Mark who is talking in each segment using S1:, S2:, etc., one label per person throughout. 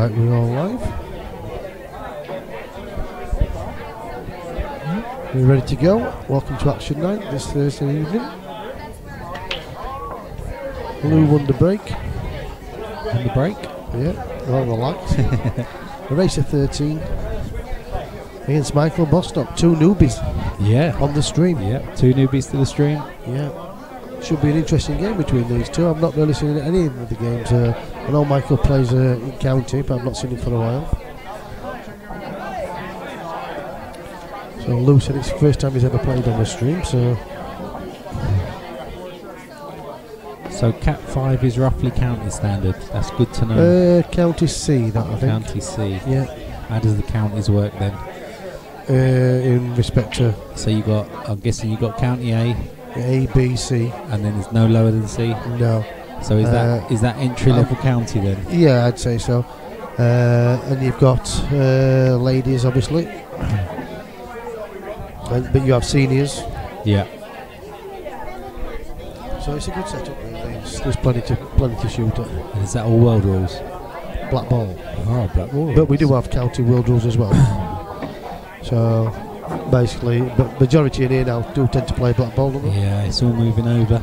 S1: Right, we're all live. We're ready to go. Welcome to Action Night this Thursday evening. Lou won the break.
S2: On the break?
S1: Yeah, all the lights. A race of 13 against Michael Bostock. Two newbies.
S2: Yeah.
S1: On the stream.
S2: Yeah, two newbies to the stream.
S1: Yeah. Should be an interesting game between these two. I've not really seen any of the games. I know Michael plays in county, but I've not seen him for a while. So Lou said it's the first time he's ever played on the stream.
S2: So Cat 5 is roughly county standard. That's good to know.
S1: County C, that I think.
S2: County C.
S1: Yeah.
S2: How does the counties work then?
S1: In respect to.
S2: So you got, I'm guessing you got county A,
S1: B, C,
S2: and then there's no lower than C.
S1: No.
S2: So is that entry level county then?
S1: Yeah, I'd say so. And you've got ladies, obviously, but you have seniors.
S2: Yeah.
S1: So it's a good setup. Really. There's plenty to shoot at.
S2: And is that all world rules?
S1: Black ball.
S2: Oh, black ball.
S1: But we do have county world rules as well. So basically, but majority in here now do tend to play black ball, don't they?
S2: Yeah, it's all moving over.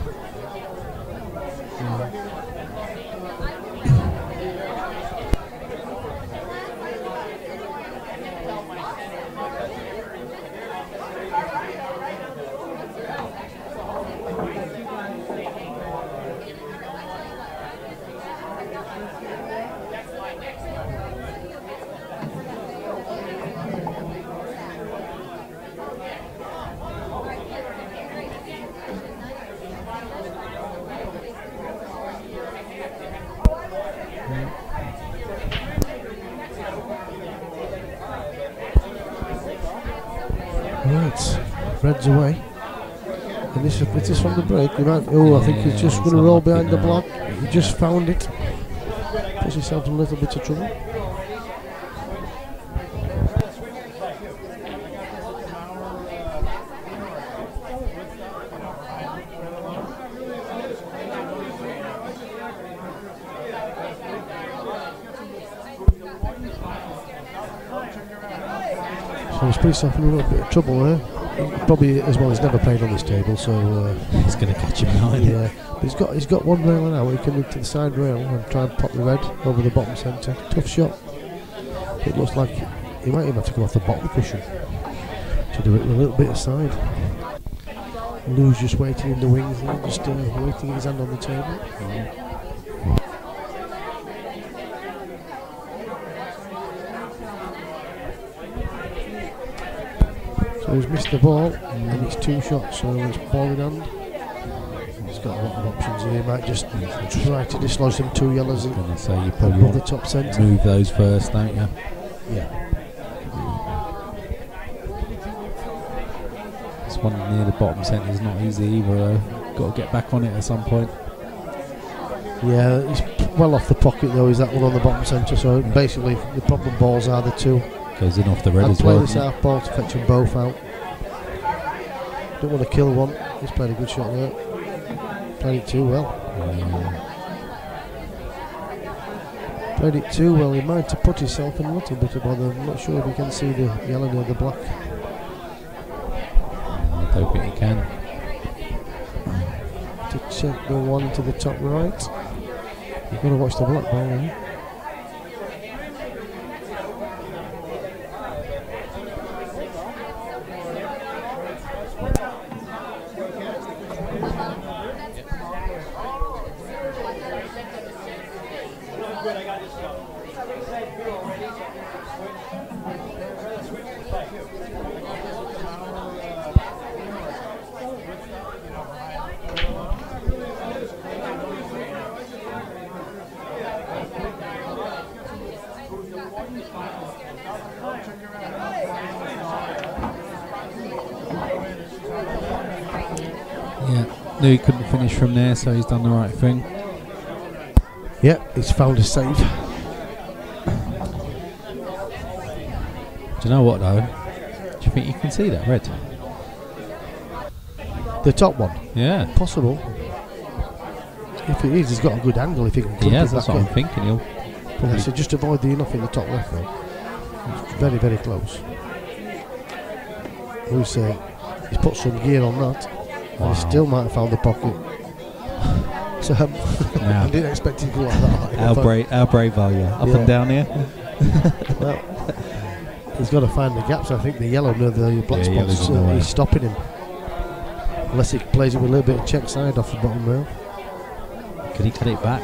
S1: Right, Red's away. And this is from the break. I think he's just going to roll behind the block. He just found it. Puts himself in a little bit of trouble. So he's put himself in a little bit of trouble there. Probably as well. He's never played on this table, so
S2: he's going to catch him behind.
S1: Yeah, but he's got one rail now. He can move to the side rail and try and pop the red over the bottom centre. Tough shot. It looks like he might even have to come off the bottom cushion to do it with a little bit aside. Lou's just waiting in the wings, just waiting his hand on the table. So he's missed the ball, and it's two shots, so it's ball in hand. He's got a lot of options here. He might just try to dislodge them two yellows.
S2: I was going to say, you probably want
S1: the top centre.
S2: Move those first, don't you?
S1: Yeah.
S2: This one near the bottom centre is not easy either, though. Got to get back on it at some point.
S1: Yeah, he's well off the pocket though. Is that one on the bottom centre? So basically, the problem balls are the two.
S2: Goes in off the red
S1: I'd
S2: as
S1: play
S2: well.
S1: This half ball to fetch them both out. Don't want to kill one. He's played a good shot there. Played it too well. Played it too well. He might have put himself in a little bit of bother. I'm not sure if he can see the yellow or the black.
S2: I don't think he can.
S1: To check the one to the top right. You've got to watch the black ball there.
S2: Knew he couldn't finish from there, so he's done the right thing.
S1: Yeah, he's found a save.
S2: Do you know what though? Do you think you can see that red?
S1: The top one?
S2: Yeah.
S1: Possible. If it is, he's got a good angle if he can
S2: He has, that's what I'm thinking.
S1: Yeah, so just avoid the enough in the top left though. It's very, very close. He's put some gear on that.
S2: Wow.
S1: And he still might have found the pocket. So I didn't expect him to go like that.
S2: How brave are you? Up and down here?
S1: Well, he's got to find the gaps. I think the yellow near the black spots is stopping him. Unless he plays it with a little bit of check side off the bottom rail.
S2: Can he cut it back?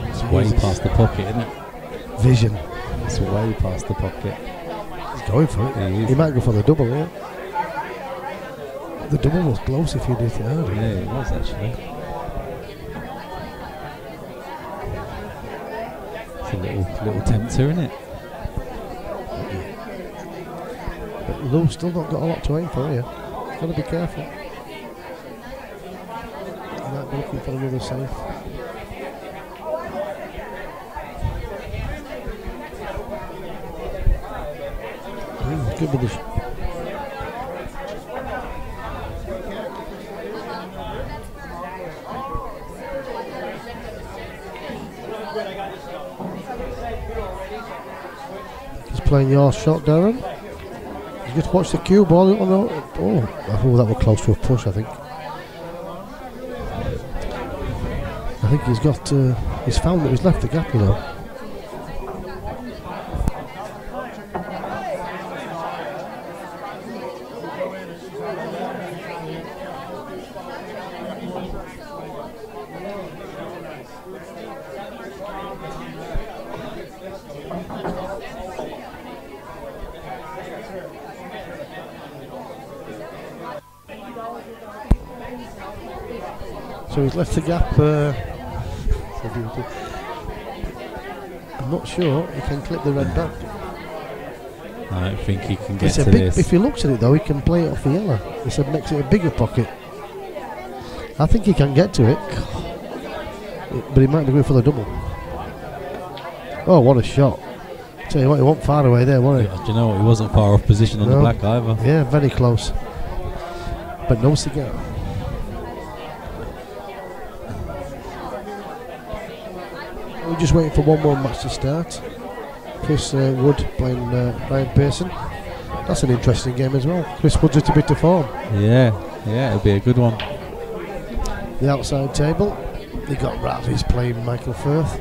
S2: It's way past the pocket, isn't it?
S1: Vision.
S2: It's way past the pocket.
S1: He's going for it. He might go for the double here. The double was close if you did it early.
S2: Yeah, it was actually. It's a little tempter, isn't it?
S1: But Lou's still not got a lot to aim for here. Got to be careful. He might be looking for another safe. Good with this. He's playing your shot, Darren. You just watch the cue ball. Oh, that was close to a push, I think. I think he's got. He's found that he's left the gap, you know. So he's left the gap. I'm not sure he can clip the red back.
S2: I don't think he can get to this.
S1: If he looks at it though, he can play it off the yellow. He said makes it a bigger pocket. I think he can get to it, but he might be going for the double. Oh, what a shot! Tell you what, he wasn't far away there, was he?
S2: Do you know what? He wasn't far off position on the black either.
S1: Yeah, very close. But no cigar. We're just waiting for one more match to start. Chris Wood playing Ryan Pearson. That's an interesting game as well. Chris Wood's at a bit of form.
S2: Yeah, it'll be a good one.
S1: The outside table, they got Ravi's playing Michael Firth.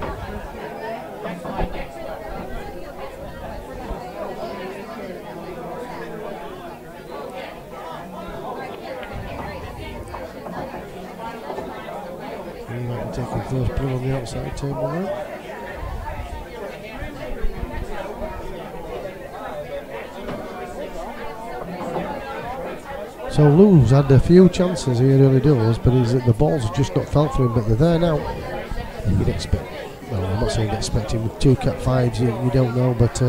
S1: He might be taking first blue on the outside table now. So Lou's had a few chances, he really does, but the balls have just not fell through him, but they're there now. You'd expect, well, I'm not saying expect him with two cat fives, you don't know, but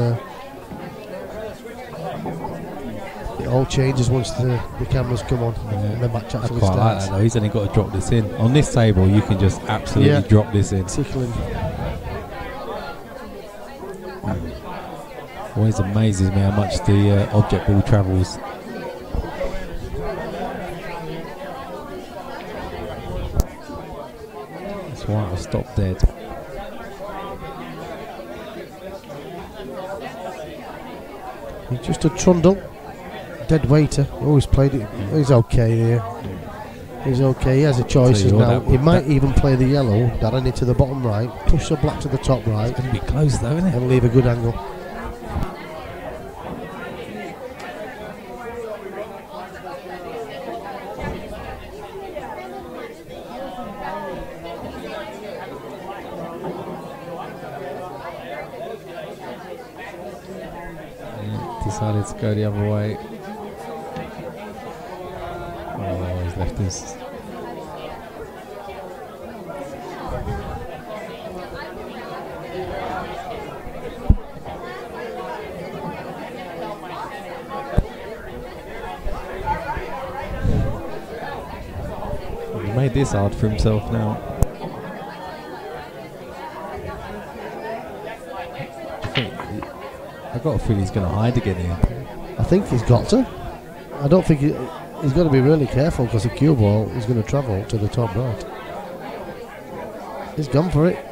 S1: it all changes once the cameras come on and the match actually starts. I quite like that
S2: though, he's only got to drop this in. On this table you can just absolutely drop this in.
S1: Tickling.
S2: Always amazes me how much the object ball travels. Why I stopped dead.
S1: He's just a trundle, dead waiter. Always played it. He's okay here. He's okay. He has a choice now. He might even play the yellow, Darren, into the bottom right, push the black to the top right.
S2: It's going to be close though, isn't it?
S1: And leave a good angle.
S2: Decided to go the other way. Oh, he's left his. He made this hard for himself now. I've got a feeling he's going to hide again here.
S1: I think he's got to. I don't think he's got to be really careful because the cue ball is going to travel to the top right. He's gone for it.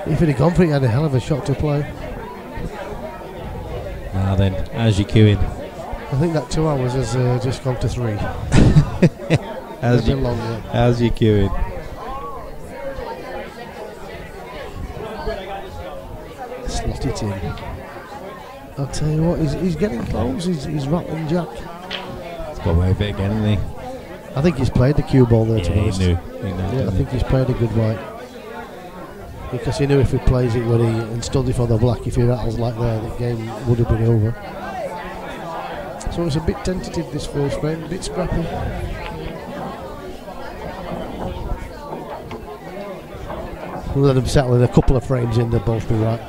S1: If he'd have gone for it, he had a hell of a shot to play.
S2: Now then, how's your queuing?
S1: I think that 2 hours has just gone to 3.
S2: How's your queuing?
S1: Slot it in. I'll tell you what, he's getting close. He's rattling Jack.
S2: He's got away with it again, hasn't he?
S1: I think he's played the cue ball there, to be honest.
S2: He knew,
S1: I think he's played a good white. Because he knew if he plays it when he and stood it for the black, if he rattles like that, the game would have been over. So it's a bit tentative this first frame, a bit scrappy. We'll let them settle in a couple of frames in, they'll both be right.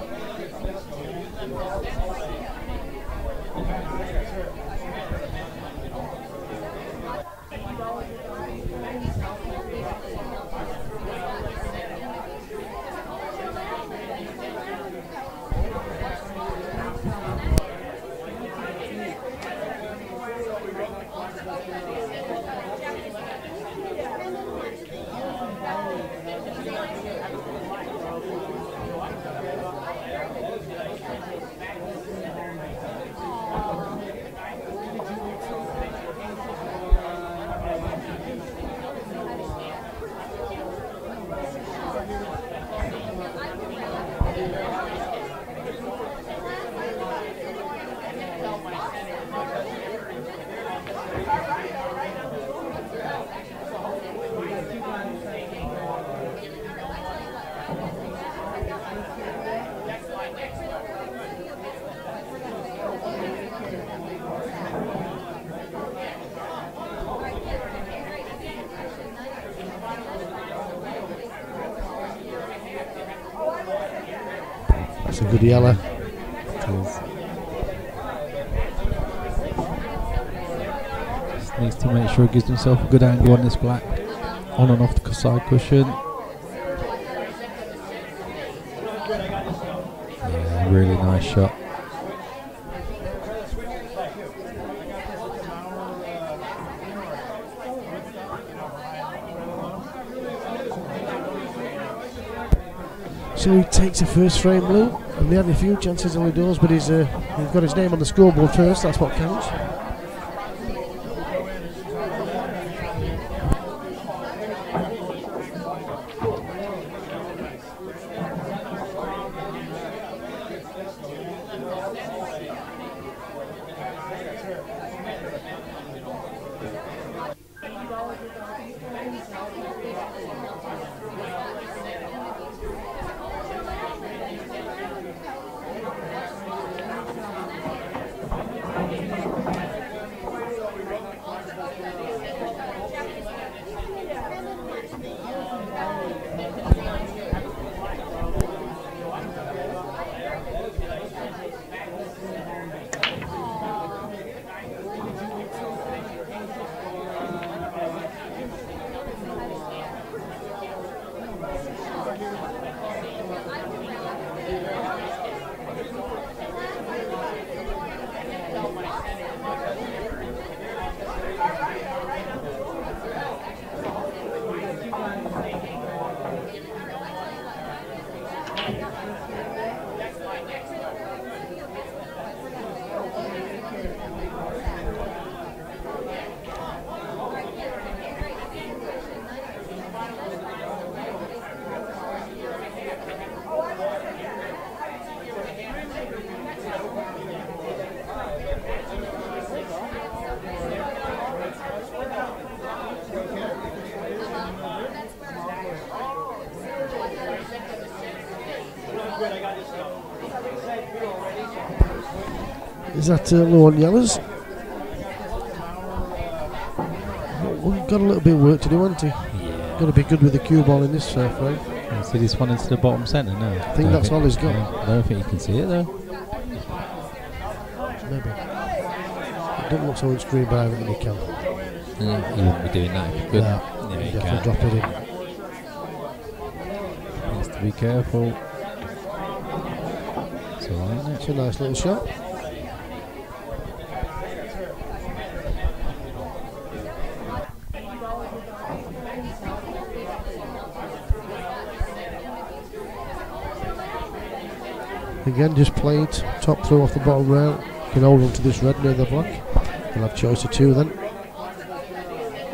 S1: That's a good yellow.
S2: Just needs to make sure he gives himself a good angle on this black, on and off the side cushion. Yeah, really nice shot.
S1: So he takes a first frame lead, and they had a few chances on the doors, but he's got his name on the scoreboard first, that's what counts. Is that low on yellows? We've got a little bit of work to do, haven't we?
S2: Yeah.
S1: Got to be good with the cue ball in this frame.
S2: See this one into the bottom centre now?
S1: I think that's all he's got.
S2: I don't think you can see it though.
S1: Maybe. It doesn't look so on screen, but I don't think he can.
S2: You wouldn't be doing that if you could.
S1: No,
S2: Yeah, you
S1: definitely
S2: can.
S1: drop it in.
S2: Needs to be careful. It's alright, isn't
S1: It's
S2: it?
S1: a nice little shot. Again, just play it, top throw off the bottom rail. You can hold on to this red near the black. You'll have choice of two then.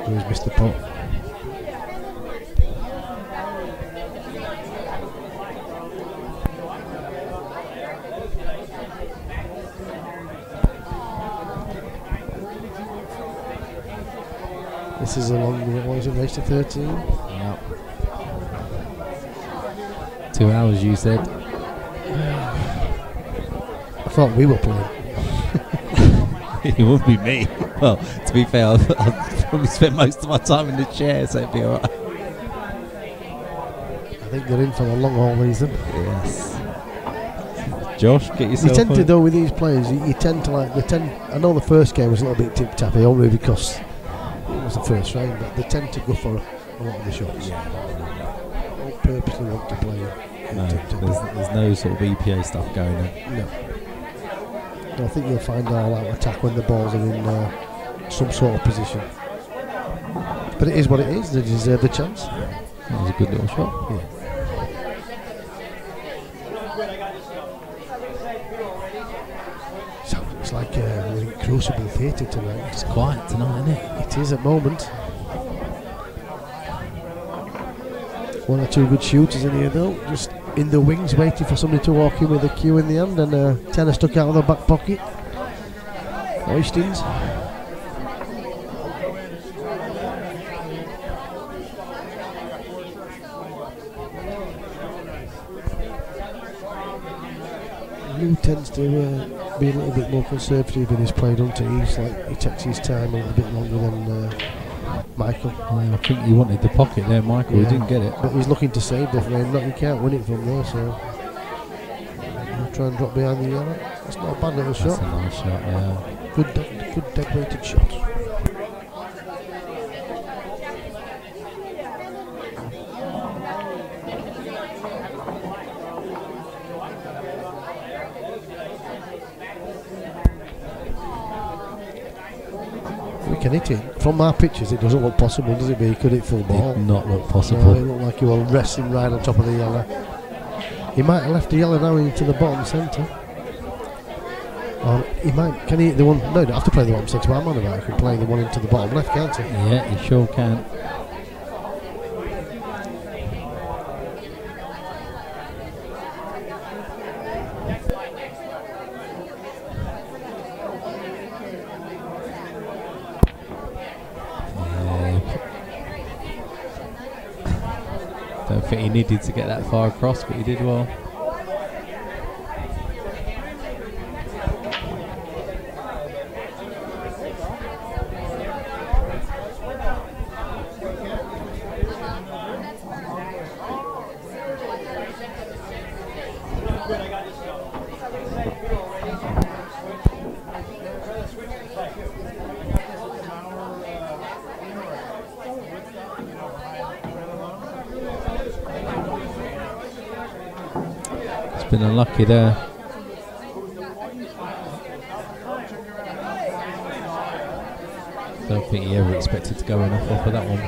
S1: He's missed the pot. This is a long, what is it, race to 13?
S2: Yep. 2 hours, you said.
S1: I thought we were playing.
S2: It wouldn't be me. Well, to be fair, I'll probably spend most of my time in the chair, so it'd be alright.
S1: I think they're in for the long haul, these then.
S2: Yes. Josh, get yourself.
S1: You tend to, though, with these players, you tend to like. I know the first game was a little bit tip tappy, only because it was the first round, but they tend to go for a lot of the shots.
S2: Yeah.
S1: Don't purposely want to play.
S2: No, there's no sort of EPA stuff going on.
S1: No. I think you'll find all-out attack when the balls are in some sort of position. But it is what it is. They deserve the chance.
S2: That was a good little shot.
S1: Yeah. So it's like we're in Crucible Theatre tonight.
S2: It's quiet tonight, isn't it?
S1: It is at the moment. One or two good shooters in here though, just in the wings waiting for somebody to walk in with a cue in the hand, and a tenner stuck out of the back pocket. Oystins. Lou tends to be a little bit more conservative in his play, doesn't he? He takes his time a little bit longer than Michael.
S2: Yeah, I think he wanted the pocket there, Michael.
S1: Yeah.
S2: He didn't get it.
S1: But he's looking to save the frame. You can't win it from there, so he'll try and drop behind the yellow. That's not a bad little shot.
S2: That's a nice shot, yeah.
S1: Good dead-weighted shot. We can hit it. From our pictures, it doesn't look possible, does it? But he could hit full ball.
S2: Did not look possible.
S1: No, it looked like he was resting right on top of the yellow. He might have left the yellow now into the bottom centre. Or he might. Can he hit the one? No, you don't have to play the bottom centre. But I'm on about he can play the one into the bottom left, can't he?
S2: Yeah, he sure can. Don't think he needed to get that far across, but he did well. Been unlucky there. Don't think he ever expected to go enough off of that one.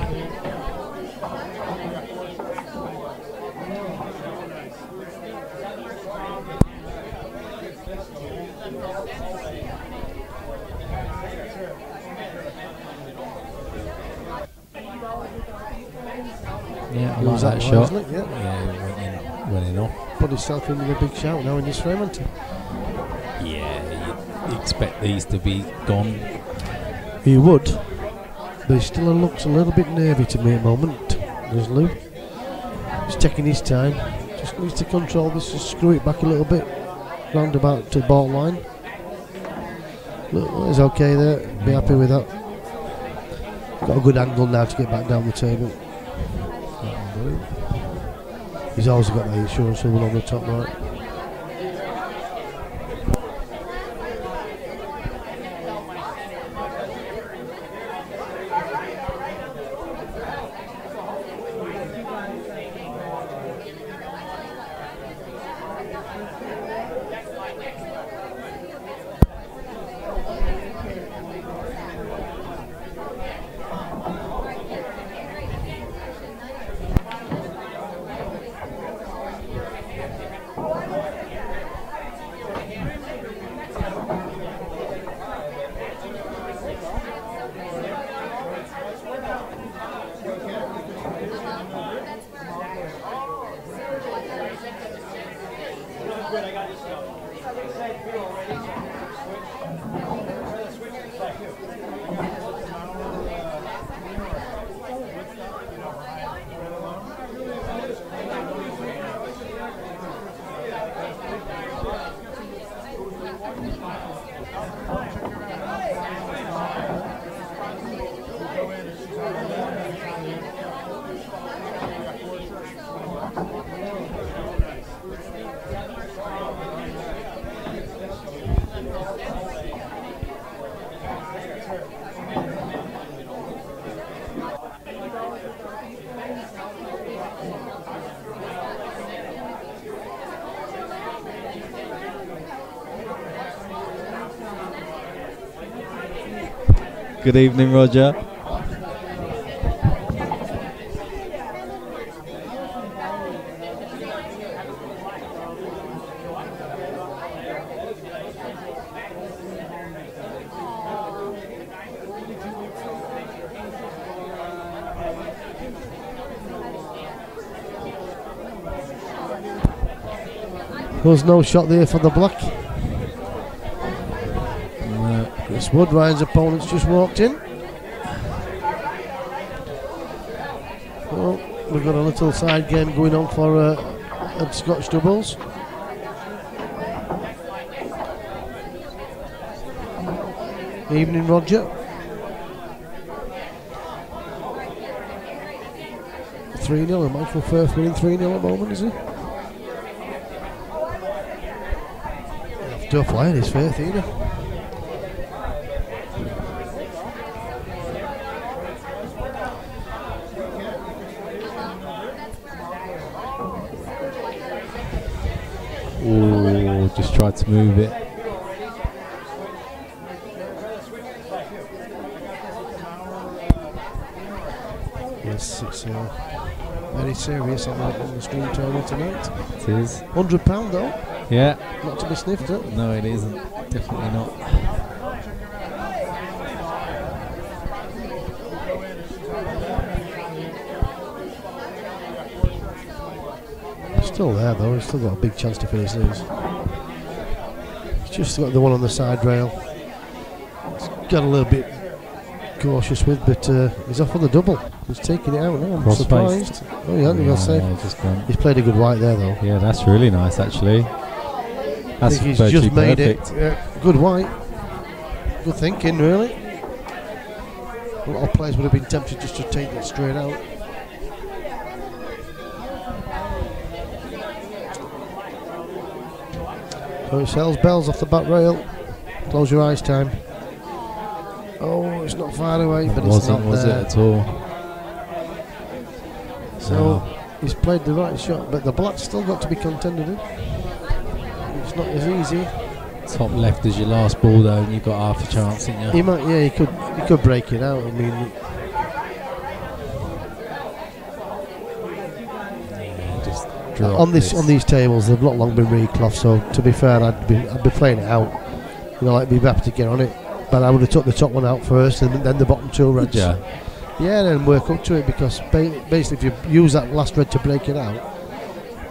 S2: Yeah, I like that shot. Yeah, he went in off.
S1: Put himself in with a big shout now in this frame, hasn't he?
S2: Yeah, you expect these to be gone.
S1: He would, but he still looks a little bit nervy to me at the moment, does Lou? He's taking his time, just needs to control this, just screw it back a little bit, round about to the ball line. Look, it's okay there, be happy with that. Got a good angle now to get back down the table. He's always got that insurance ribbon on the top right.
S2: Good evening, Roger.
S1: There's no shot there for the black. Chris Wood, Ryan's opponent's just walked in. Well, we've got a little side game going on for Scotch doubles. Evening, Roger. 3-0, and Michael Firth winning 3-0 at the moment, is he? Tough line is Firth either.
S2: Oh, just tried to move it.
S1: Yes, it's very serious on the screen table tonight.
S2: It is.
S1: £100 though.
S2: Yeah.
S1: Not to be sniffed at.
S2: No, it isn't. Definitely not.
S1: Still there though, he's still got a big chance to finish these. He's just got the one on the side rail. He's got a little bit cautious with, but he's off on the double. He's taking it out now, I'm surprised. Oh yeah, he's played a good white there though.
S2: Yeah, that's really nice actually.
S1: I think he's just made it. Good white. Good thinking, really. A lot of players would have been tempted just to take it straight out. So it sells bells off the back rail. Close your eyes time. Oh, it's not far away, but it's not
S2: was
S1: there.
S2: it at all?
S1: So he's played the right shot, but the black's still got to be contended in. It's not as easy.
S2: Top left is your last ball though, and you've got half a chance, haven't you?
S1: He might, yeah, he could break it out. I mean, on these tables, they've not long been recloth. So to be fair, I'd be playing it out. You know, like be happy to get on it. But I would have took the top one out first, and then the bottom two reds.
S2: Yeah,
S1: then work up to it, because basically, if you use that last red to break it out,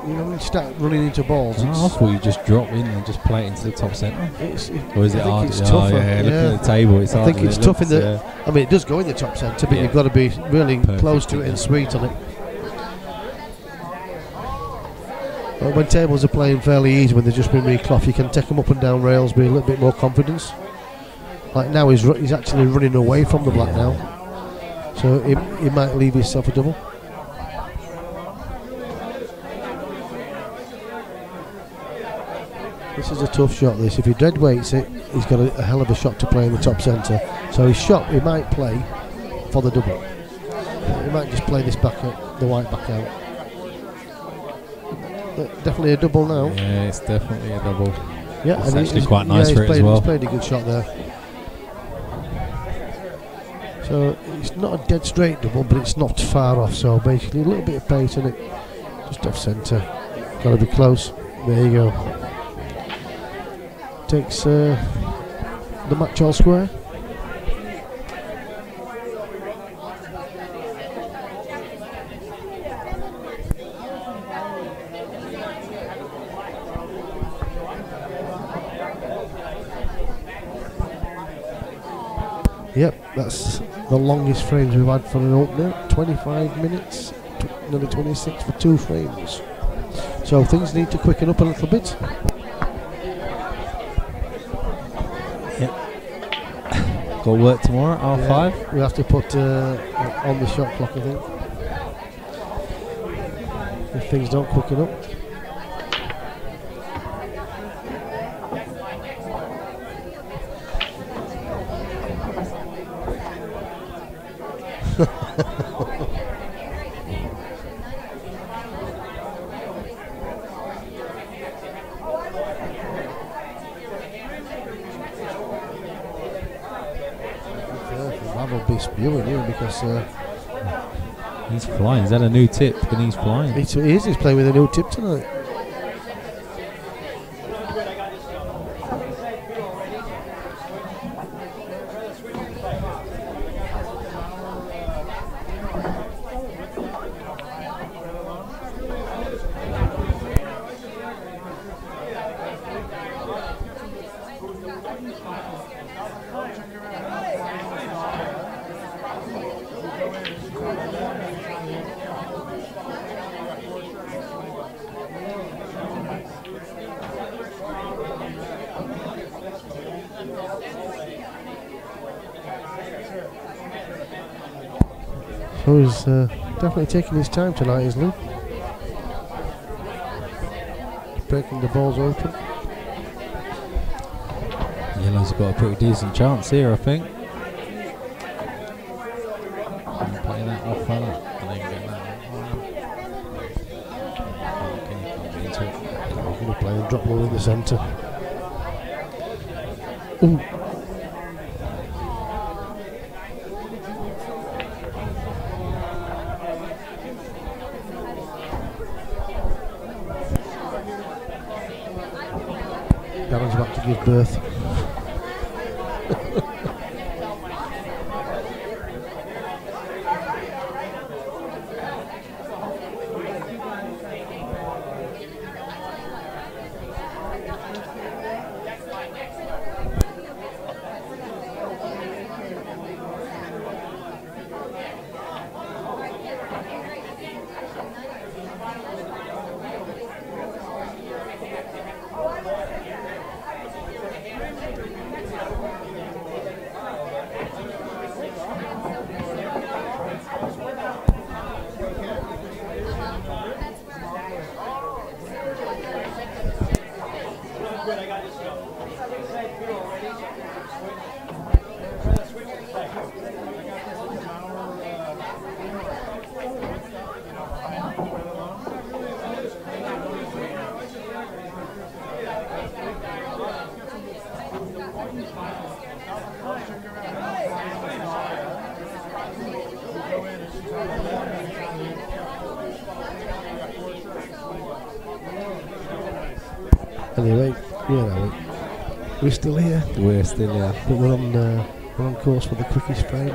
S1: you know, you start running into balls.
S2: I thought you just drop in and just play it into the top centre. Or is it hard?
S1: It's tougher.
S2: Looking at the table, it's hard.
S1: I think it's tough in the. I mean, it does go in the top centre, but you've got to be really close to it and sweet on it. But when tables are playing fairly easy, when they've just been recloth, you can take them up and down rails, be a little bit more confidence. Like now, he's actually running away from the black now, so he might leave himself a double. This is a tough shot, this. If he dead weights it, he's got a hell of a shot to play in the top centre. So his shot, he might play for the double. He might just play this back out, the white back out. Definitely a double now.
S2: Yeah, it's definitely a double.
S1: Yeah,
S2: it's actually quite nice for it as well.
S1: He's played a good shot there. So it's not a dead straight double, but it's not far off. So basically a little bit of pace in it, just off centre. Got to be close. There you go. Takes the match all square. Yep, that's the longest frames we've had for an opener. 25 minutes, nearly 26 for 2 frames. So things need to quicken up a little bit.
S2: Yep. Got work tomorrow at R5.
S1: We have to put on the shot clock, I think, if things don't quicken up. spewing here because
S2: he's flying. He's had a new tip and he's flying.
S1: he is. He's playing with a new tip tonight. So he's definitely taking his time tonight, isn't he? Breaking the balls open.
S2: Yellow's got a pretty decent chance here, I think. Play that off, fella. And then get that one.
S1: He's going to play and drop low in the centre. Ooh. Darren's about to give birth. Anyway, where are we? We're still here.
S2: We're still here.
S1: But we're on course for the quickest frame.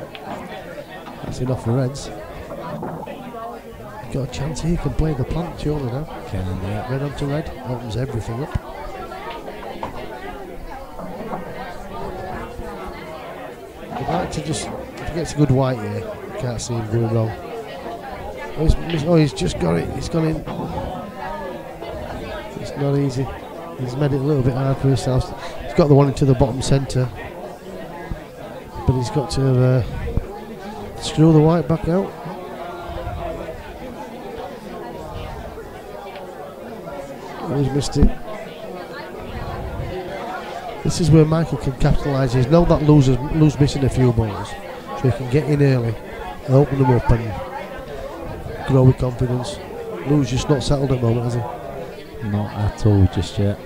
S1: That's enough for Reds. Got a chance here, can play the plant surely now.
S2: Can, yeah.
S1: Red onto red, opens everything up. I'd like to just, if he gets a good white here, I can't see him going wrong. Oh, he's just got it, he's gone in. It's not easy. He's made it a little bit hard for himself. He's got the one into the bottom centre, but he's got to screw the white back out. He's missed it. This is where Michael can capitalise. He's known that Lou's missing a few balls, so he can get in early and open them up and grow with confidence. Lou's just not settled at the moment, has he?
S2: Not at all just yet.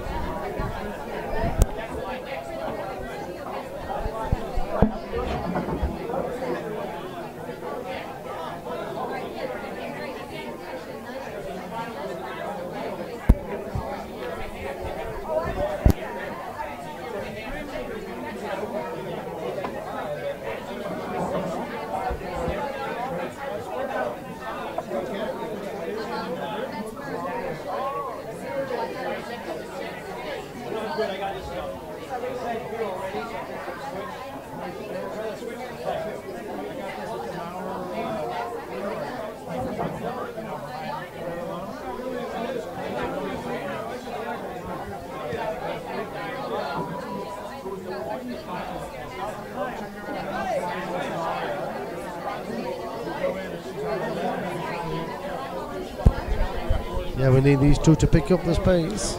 S1: Yeah, we need these two to pick up the space.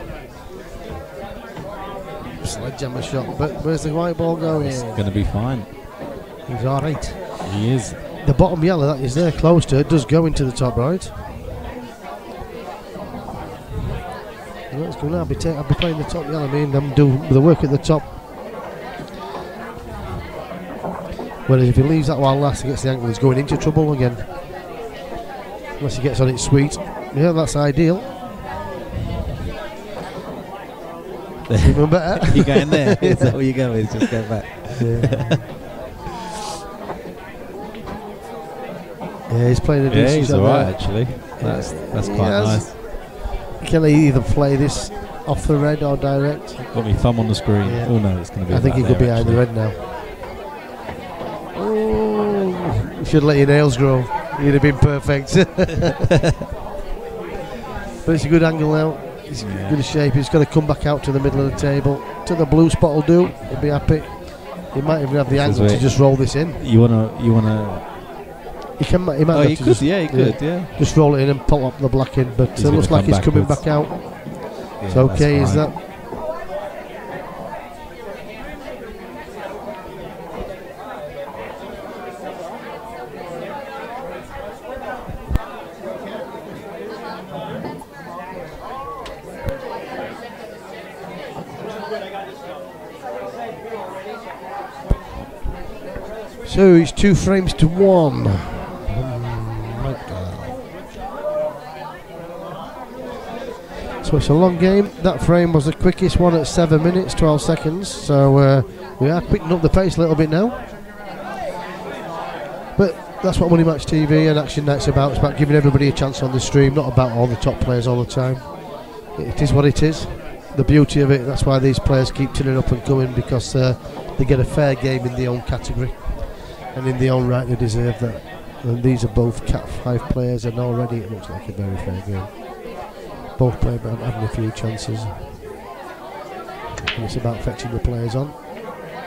S1: Sledgehammer shot, but where's the white ball going?
S2: It's going to be fine.
S1: He's alright.
S2: He is.
S1: The bottom yellow that is there close to it does go into the top right. Let's go now. I'll be playing the top yellow, me and them do the work at the top. Whereas if he leaves that one last and gets the ankle, he's going into trouble again. Unless he gets on it sweet. Yeah, that's ideal. Even better.
S2: You're going there? Is that where you're going? Just go back.
S1: Yeah. Yeah, he's playing a decent
S2: he's
S1: shot
S2: alright
S1: there.
S2: actually. That's quite nice.
S1: Can he either play this off the red or direct?
S2: Got me thumb on the screen.
S1: Yeah.
S2: Oh no, it's going to be.
S1: I think he could be behind the red now. Oh, you should let your nails grow. You'd have been perfect. But it's a good angle now. He's in good shape. He's got to come back out to the middle of the table. To the blue spot will do. He'll be happy. He might even have the angle to just roll this in.
S2: You wanna.
S1: He might have
S2: he
S1: to
S2: could. He could.
S1: just roll it in and pull up the black in. But it looks like he's coming back out.
S2: Yeah,
S1: It's okay, is that? So it's 2 frames to 1. So it's a long game. That frame was the quickest one at 7 minutes 12 seconds. So we are picking up the pace a little bit now. But that's what Money Match TV and Action Night's about. It's about giving everybody a chance on the stream, not about all the top players all the time. It is what it is. The beauty of it, that's why these players keep turning up and coming, because they get a fair game in their own category. And in their own right, they deserve that. And these are both Cat 5 players, and already it looks like a very fair game. Both players having a few chances. And it's about fetching the players on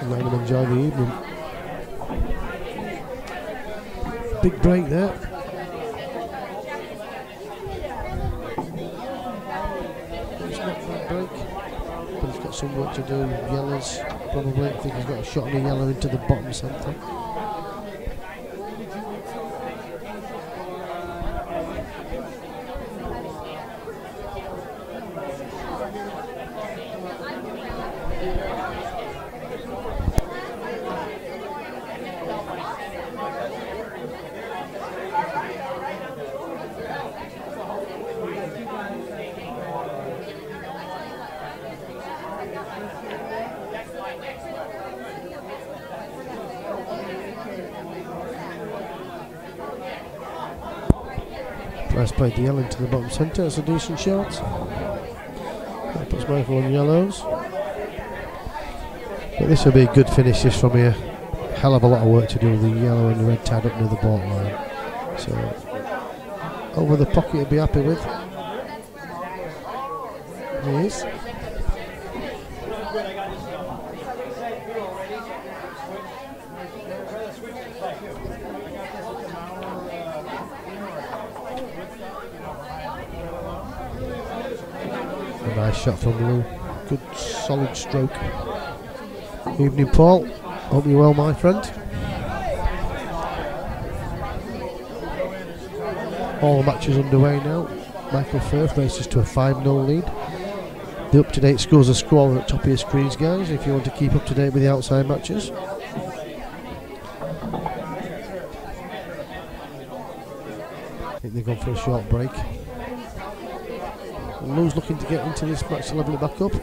S1: and letting them enjoy the evening. Big break there. It's not a bad break, but he's got some work to do. Yellows, probably. I think he's got a shot on the yellow into the bottom centre. Price played the yellow into the bottom centre. It's a decent shot. That puts Michael on yellows. But this will be a good finish this from here. Hell of a lot of work to do with the yellow and the red tied up near the ball line. So over the pocket he'll be happy with. He is. A nice shot from Lou. Good solid stroke. Evening, Paul. Hope you're well, my friend. All the matches underway now. Michael Firth races to a 5-0 lead. The up-to-date scores are scrolling at the top of your screens, guys, if you want to keep up to date with the outside matches. I think they've gone for a short break. And Lou's looking to get into this match to level it back up.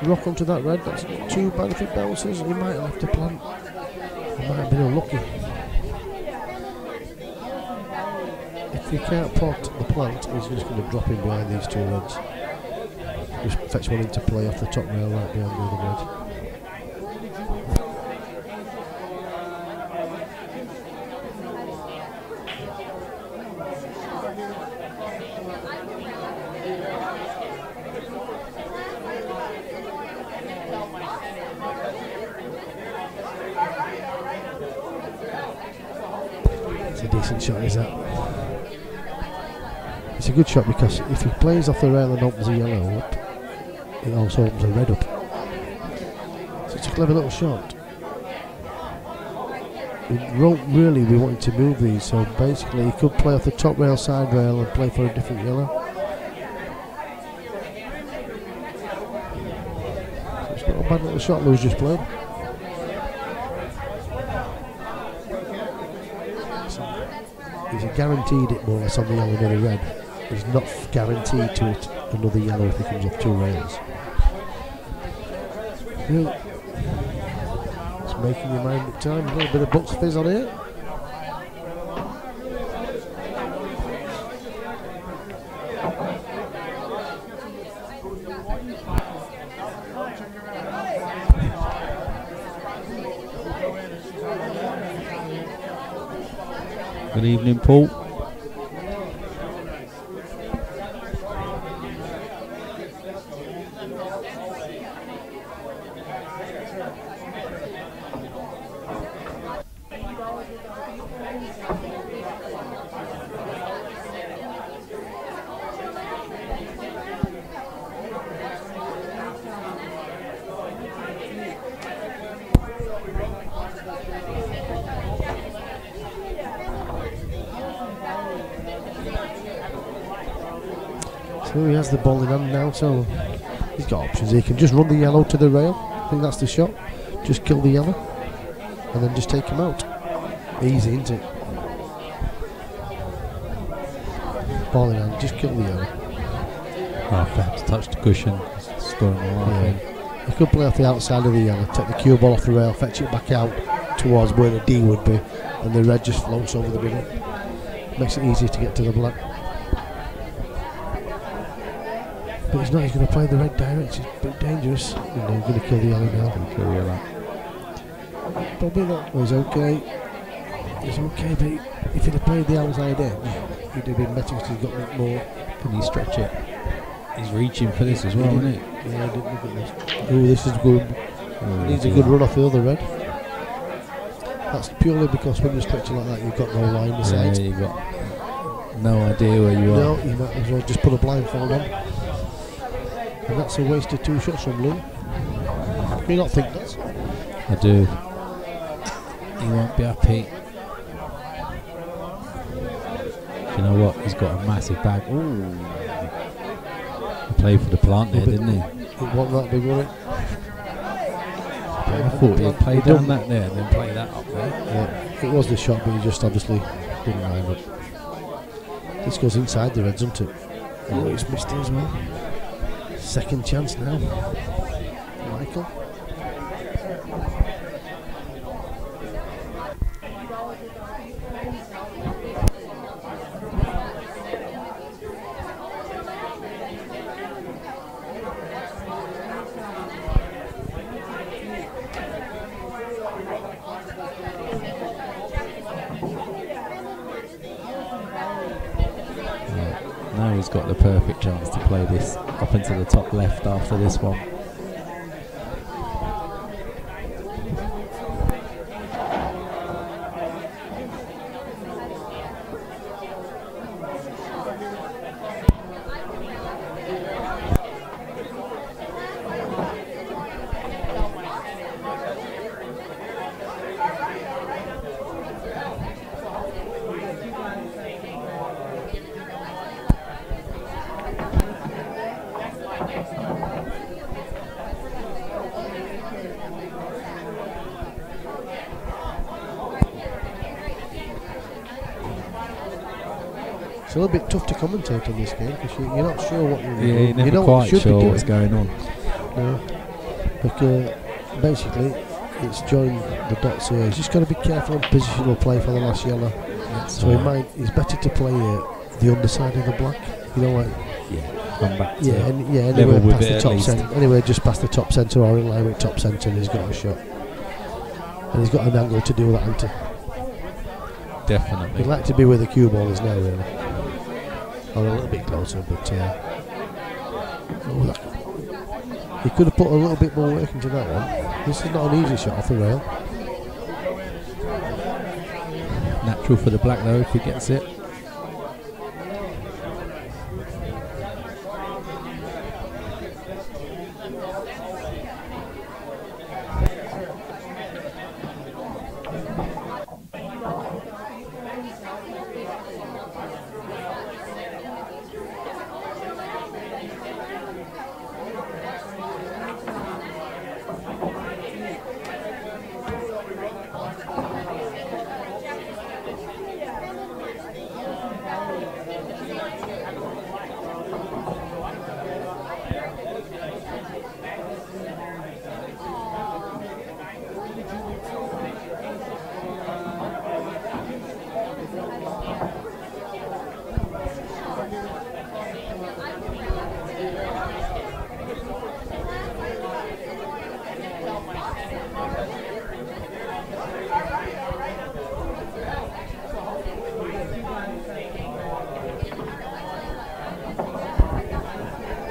S1: Rock onto that red, that's 2 benefit bounces. He might have left a plant. He might have been unlucky. If he can't pot the plant, he's just going to drop in behind these 2 reds. Just fetch one into play off the top rail right behind the other red. It's a decent shot, is that? It's a good shot because if he plays off the rail and opens a yellow up, it also opens a red up. So it's a clever little shot. He won't really be wanting to move these, so basically he could play off the top rail, side rail and play for a different yellow. So it's bad little shot Lou's just played. He's a guaranteed it more or less on the yellow than the red. He's not guaranteed to hit another yellow if he comes off 2 rails. Yeah. It's making your mind at time. A little bit of Bucks fizz on here.
S2: Good evening, Paul.
S1: So he has the ball in hand now, so he's got options. He can just run the yellow to the rail. I think that's the shot. Just kill the yellow and then just take him out. Easy, isn't it? Ball in hand, just kill the yellow.
S2: Oh, perhaps touch the cushion. Scoring a line.
S1: He could play off the outside of the yellow, take the cue ball off the rail, fetch it back out towards where the D would be, and the red just floats over the middle. Makes it easier to get to the black. But he's not, he's going to play the red direct, it's a bit dangerous. He's going to kill the yellow now.
S2: Kill the yellow.
S1: Probably not. Well, he's okay. He's okay, but if he'd have played the outside edge, he'd have been better because he's got a bit more.
S2: Can he stretch it? He's reaching for this as well, isn't it?
S1: Yeah, I didn't look at this. Oh, this is good. Needs a good run off the other red. That's purely because when you're stretching like that, you've got no line beside.
S2: Yeah, you've got no idea where you are.
S1: No, you might as well just put a blindfold on. And that's a waste of 2 shots from Lou. Do you not think that?
S2: I do. He won't be happy. Do you know what? He's got a massive bag. Ooh. He played for the plant there, didn't he?
S1: It wasn't that big, was it?
S2: I thought he'd play down that there and then play that up there.
S1: Yeah, it was the shot, but he just obviously didn't line up. This goes inside the reds, doesn't it? Oh, he's missed it as well. Second chance now. Michael.
S2: Now he's got the perfect chance to play this up into the top left after this one.
S1: It's a little bit tough to commentate on this game because you're not sure what you're
S2: Yeah, you're never quite sure what's going on.
S1: No. But basically, it's joined the dots here. He's just got to be careful on positional play for the last yellow. So he's better to play the underside of the black. You know, like
S2: come back to
S1: anywhere past the top centre. Anywhere just past the top centre or in line with top centre, and he's got a shot. And he's got an angle to do that, hasn't he?
S2: Definitely.
S1: He'd like to be where the cue ball is now, really. Or a little bit closer, but he could have put a little bit more work into that one. This is not an easy shot off the rail.
S2: Natural for the black though if he gets it.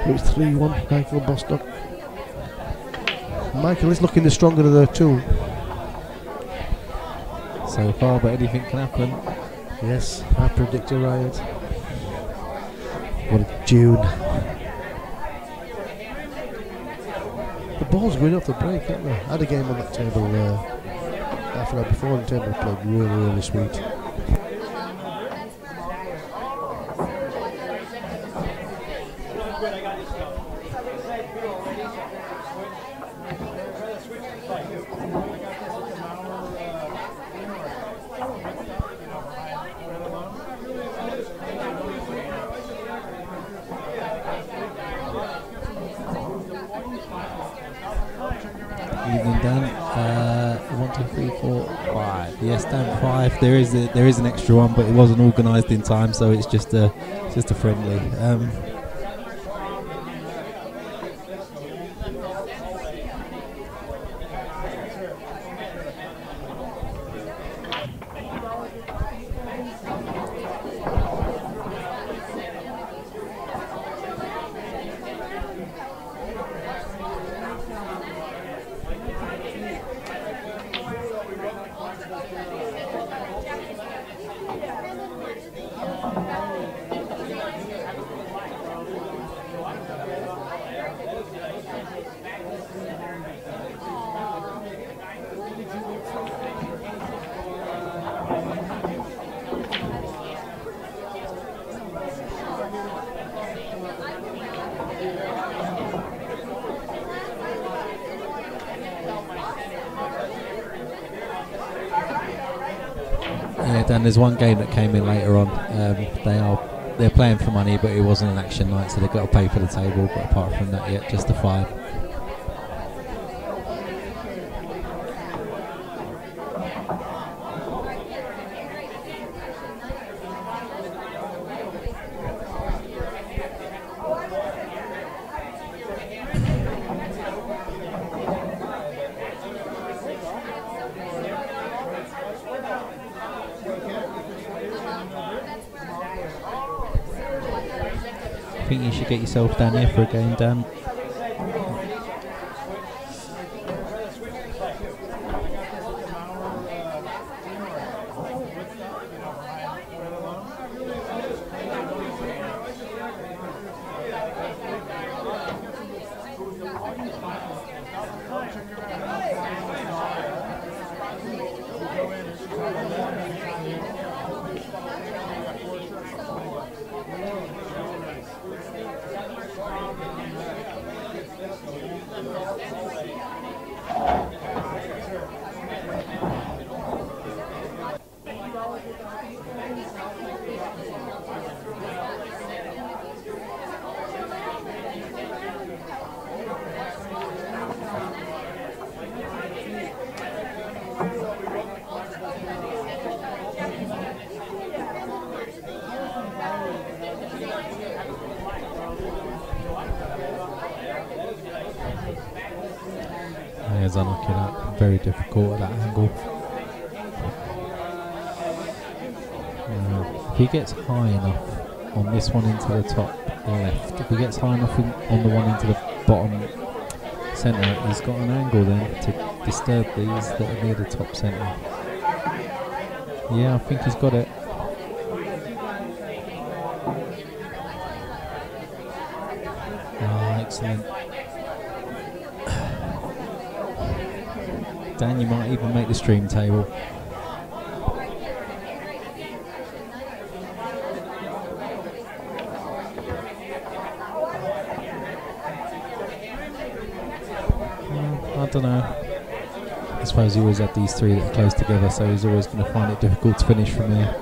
S1: It's 3-1, Michael Bostock. Michael is looking the stronger of the two.
S2: So far, but anything can happen.
S1: Yes, I predict a riot. What a June. The ball's going off the break, aren't they? I had a game on that table half an hour before, and the table played really, really sweet.
S2: Evening, Dan. 1, 2, 3, 4, 5. Yes, Dan, 5. There is an extra one, but it wasn't organised in time, so it's just a friendly. Yeah, Dan, there's one game that came in later on. They're playing for money, but it wasn't an action night, so they've got to pay for the table. But apart from that, yeah, just the 5. I think you should get yourself down here for a game, Dan. There's unlucky that. Very difficult at that angle. If he gets high enough on this one into the top left, if he gets high enough on the one into the bottom centre, he's got an angle then to disturb these that are near the top centre. Yeah, I think he's got it. Oh, excellent. Dan, you might even make the stream table. I don't know. I suppose he always had these 3 that are close together, so he's always going to find it difficult to finish from here.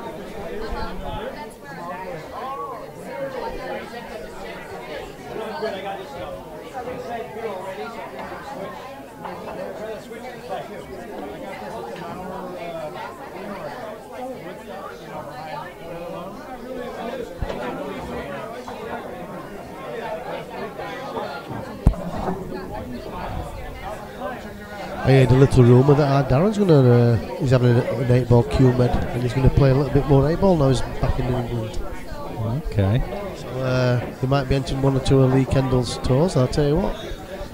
S1: I heard a little rumour that Darren's he's having an 8-ball Q med, and he's going to play a little bit more 8-ball now he's back in England.
S2: Okay.
S1: So he might be entering one or two of Lee Kendall's tours. I'll tell you what.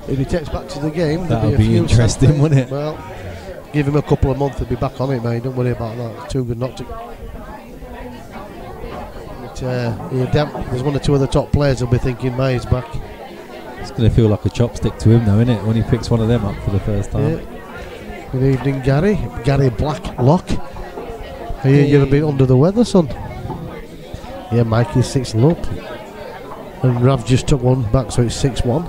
S1: If he takes back to the game,
S2: that would be interesting, wouldn't it?
S1: Well, give him a couple of months, he'll be back on it, mate. Don't worry about that. It's too good not to. There's one or two of the top players who'll be thinking, "Mate, he's back."
S2: It's going to feel like a chopstick to him, though, isn't it? When he picks one of them up for the first time.
S1: Yeah. Good evening, Gary. Gary Blacklock. You're a bit under the weather, son. Yeah, Mikey's 6-0 up. And Rav just took one back, so it's 6-1.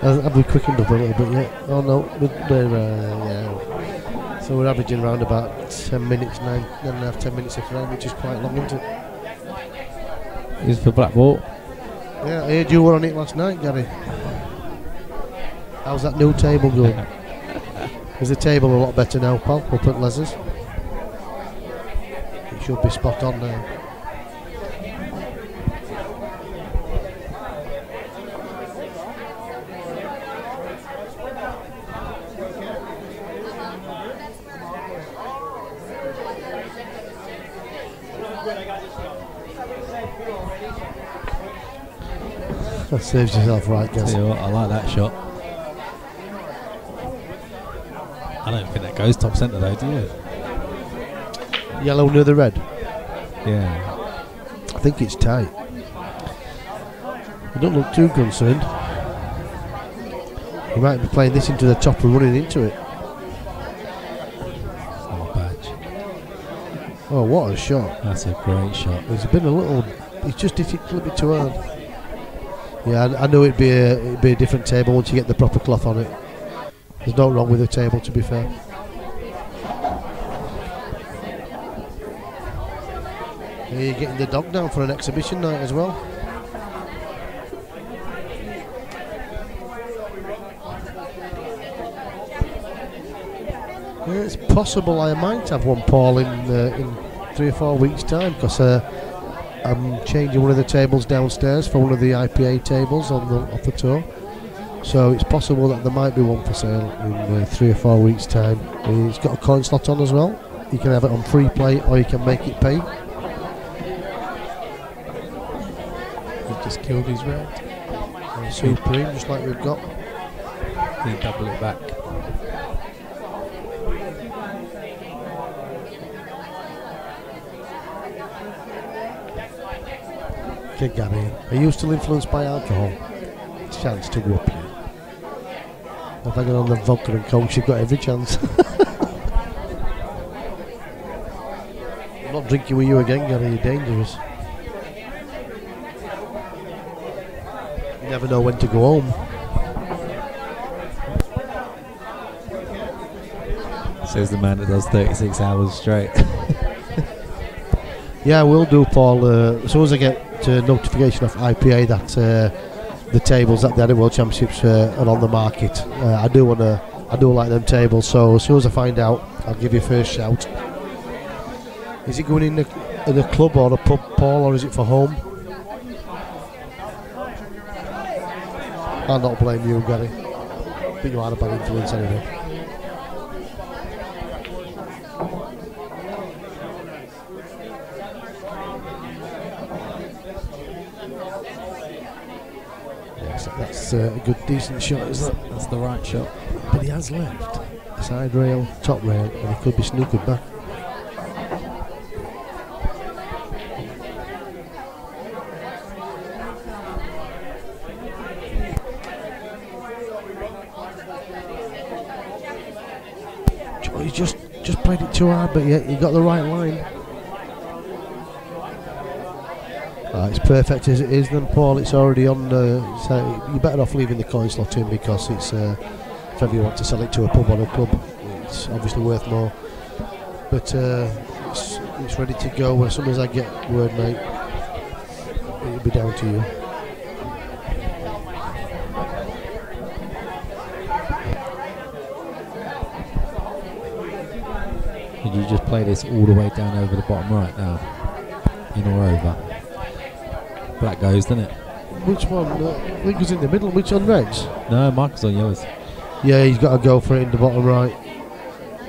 S1: Have we quickened up a little bit yet? Oh no, yeah. So we're averaging around about 10 minutes, 9.5, 10 minutes a frame, which is quite long, isn't it?
S2: Is for black ball.
S1: Yeah, I heard you were on it last night, Gary. How's that new table going? Is the table a lot better now, pal, up at Les's? It should be spot on now. That saves yourself right, guys.
S2: I like that shot. I don't think that goes top centre though, do you?
S1: Yellow near the red?
S2: Yeah.
S1: I think it's tight. You don't look too concerned. You might be playing this into the top and running into it.
S2: It's not a badge.
S1: Oh, what a shot.
S2: That's a great shot.
S1: It's been a little... It's just hit it a little bit too hard. Yeah, I knew it'd be a different table once you get the proper cloth on it. There's no wrong with the table, to be fair. Yeah, you're getting the dog down for an exhibition night as well. Yeah, it's possible I might have one, Paul, in 3 or 4 weeks' time, because I'm changing one of the tables downstairs for one of the IPA tables off the tour. So it's possible that there might be one for sale in 3 or 4 weeks' time. It's got a coin slot on as well. You can have it on free play or you can make it pay.
S2: We've just killed his red.
S1: Supreme, just like we've got.
S2: Then double it back.
S1: Okay, Gary, are you still influenced by alcohol? Chance to whoop you. If I get on the vodka and coke, you've got every chance. I'm not drinking with you again, Gary, you're dangerous. You never know when to go home.
S2: Says the man that does 36 hours straight.
S1: Yeah, I will do, Paul. As soon as I get notification off IPA that the tables at the Adult World Championships are on the market, I do like them tables. So as soon as I find out, I'll give you a first shout. Is it going in a club or a pub, Paul, or is it for home? I'll not blame you, Gary. But you are a bad influence anyway. That's a good, decent shot, isn't it?
S2: That's the right shot.
S1: But he has left a side rail, top rail, and he could be snookered back. He just played it too hard, but yeah, he got the right line. It's perfect as it is then, Paul. It's already on so you're better off leaving the coin slot in, because it's if ever you want to sell it to a pub or a club, it's obviously worth more. But it's ready to go. As soon as I get word, mate, it'll be down to you.
S2: Could you just play this all the way down over the bottom right now? In or over? Black goes, doesn't it?
S1: Which one? I think it's in the middle. Which on reds?
S2: No, Michael's on yellows.
S1: Yeah, he's got to go for it in the bottom right.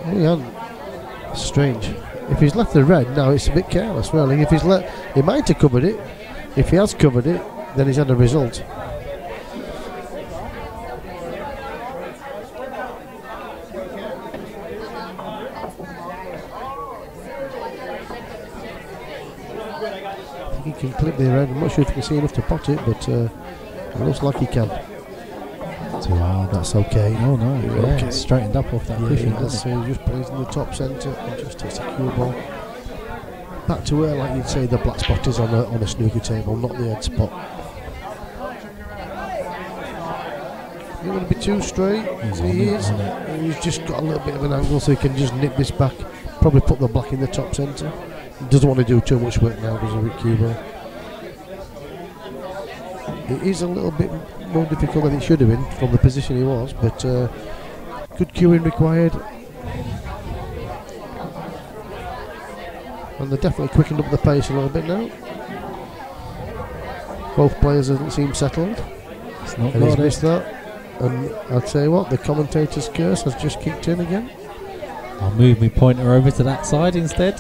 S1: Oh, he hasn't. Strange. If he's left the red, now it's a bit careless, really. If he's he might have covered it. If he has covered it, then he's had a result. He can clip the red. I'm not sure if he can see enough to pot it, but it looks like he can.
S2: Too hard.
S1: That's okay.
S2: Oh no, yeah,
S1: okay.
S2: It's straightened up off that cushion.
S1: That's he just plays in the top centre and just takes a cue ball back to where, like you'd say, the black spot is on a snooker table, not the head spot. He's going to be too straight. He is. He's just got a little bit of an angle, so he can just nip this back. Probably put the black in the top centre. He doesn't want to do too much work now because of the cue ball. It is a little bit more difficult than it should have been from the position he was, but good cueing required. And they're definitely quickened up the pace a little bit now. Both players seem settled.
S2: It's not
S1: and he's missed that. And I'll tell you what, the commentator's curse has just kicked in again.
S2: I'll move my pointer over to that side instead.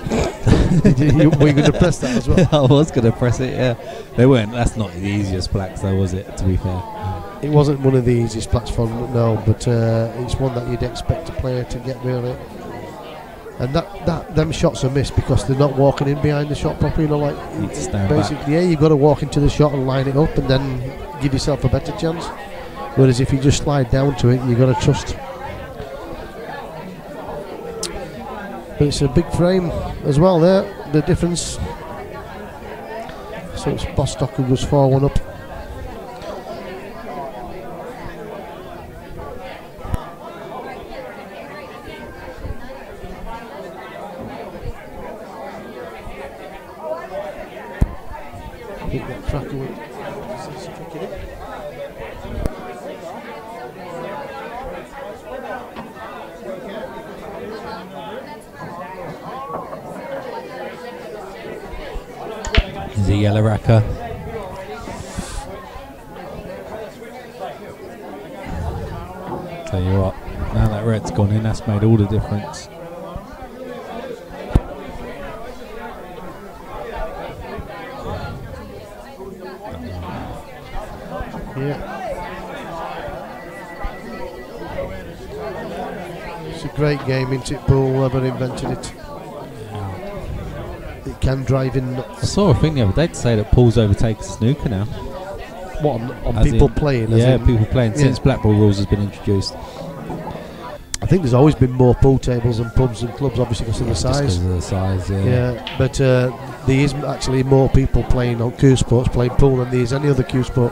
S1: Were you going to press that as well?
S2: I was going to press it, yeah. They weren't. That's not the easiest blacks though, was it, to be fair?
S1: It wasn't one of the easiest blacks for them, no, but it's one that you'd expect a player to get, really. And them shots are missed because they're not walking in behind the shot properly. You know, like
S2: you need to stand
S1: basically,
S2: back.
S1: Yeah, you've got to walk into the shot and line it up, and then give yourself a better chance. Whereas if you just slide down to it, you've got to trust. But it's a big frame as well there. The difference. So it's Bostock who goes 4-1 up. Hit that tracker with
S2: Is it yellow racker? Tell you what, now that red's gone in, that's made all the difference.
S1: yeah. It's a great game, isn't it? Pool, whoever invented it. It can drive in nuts.
S2: I saw a thing the other day to say that pool's overtaken snooker now.
S1: What, on people playing?
S2: Yeah, people playing since black ball rules has been introduced.
S1: I think there's always been more pool tables and pubs and clubs, obviously because of the size.
S2: Just because of the size, yeah.
S1: Yeah, but there is actually more people playing on Q Sports playing pool than there is any other Q sport.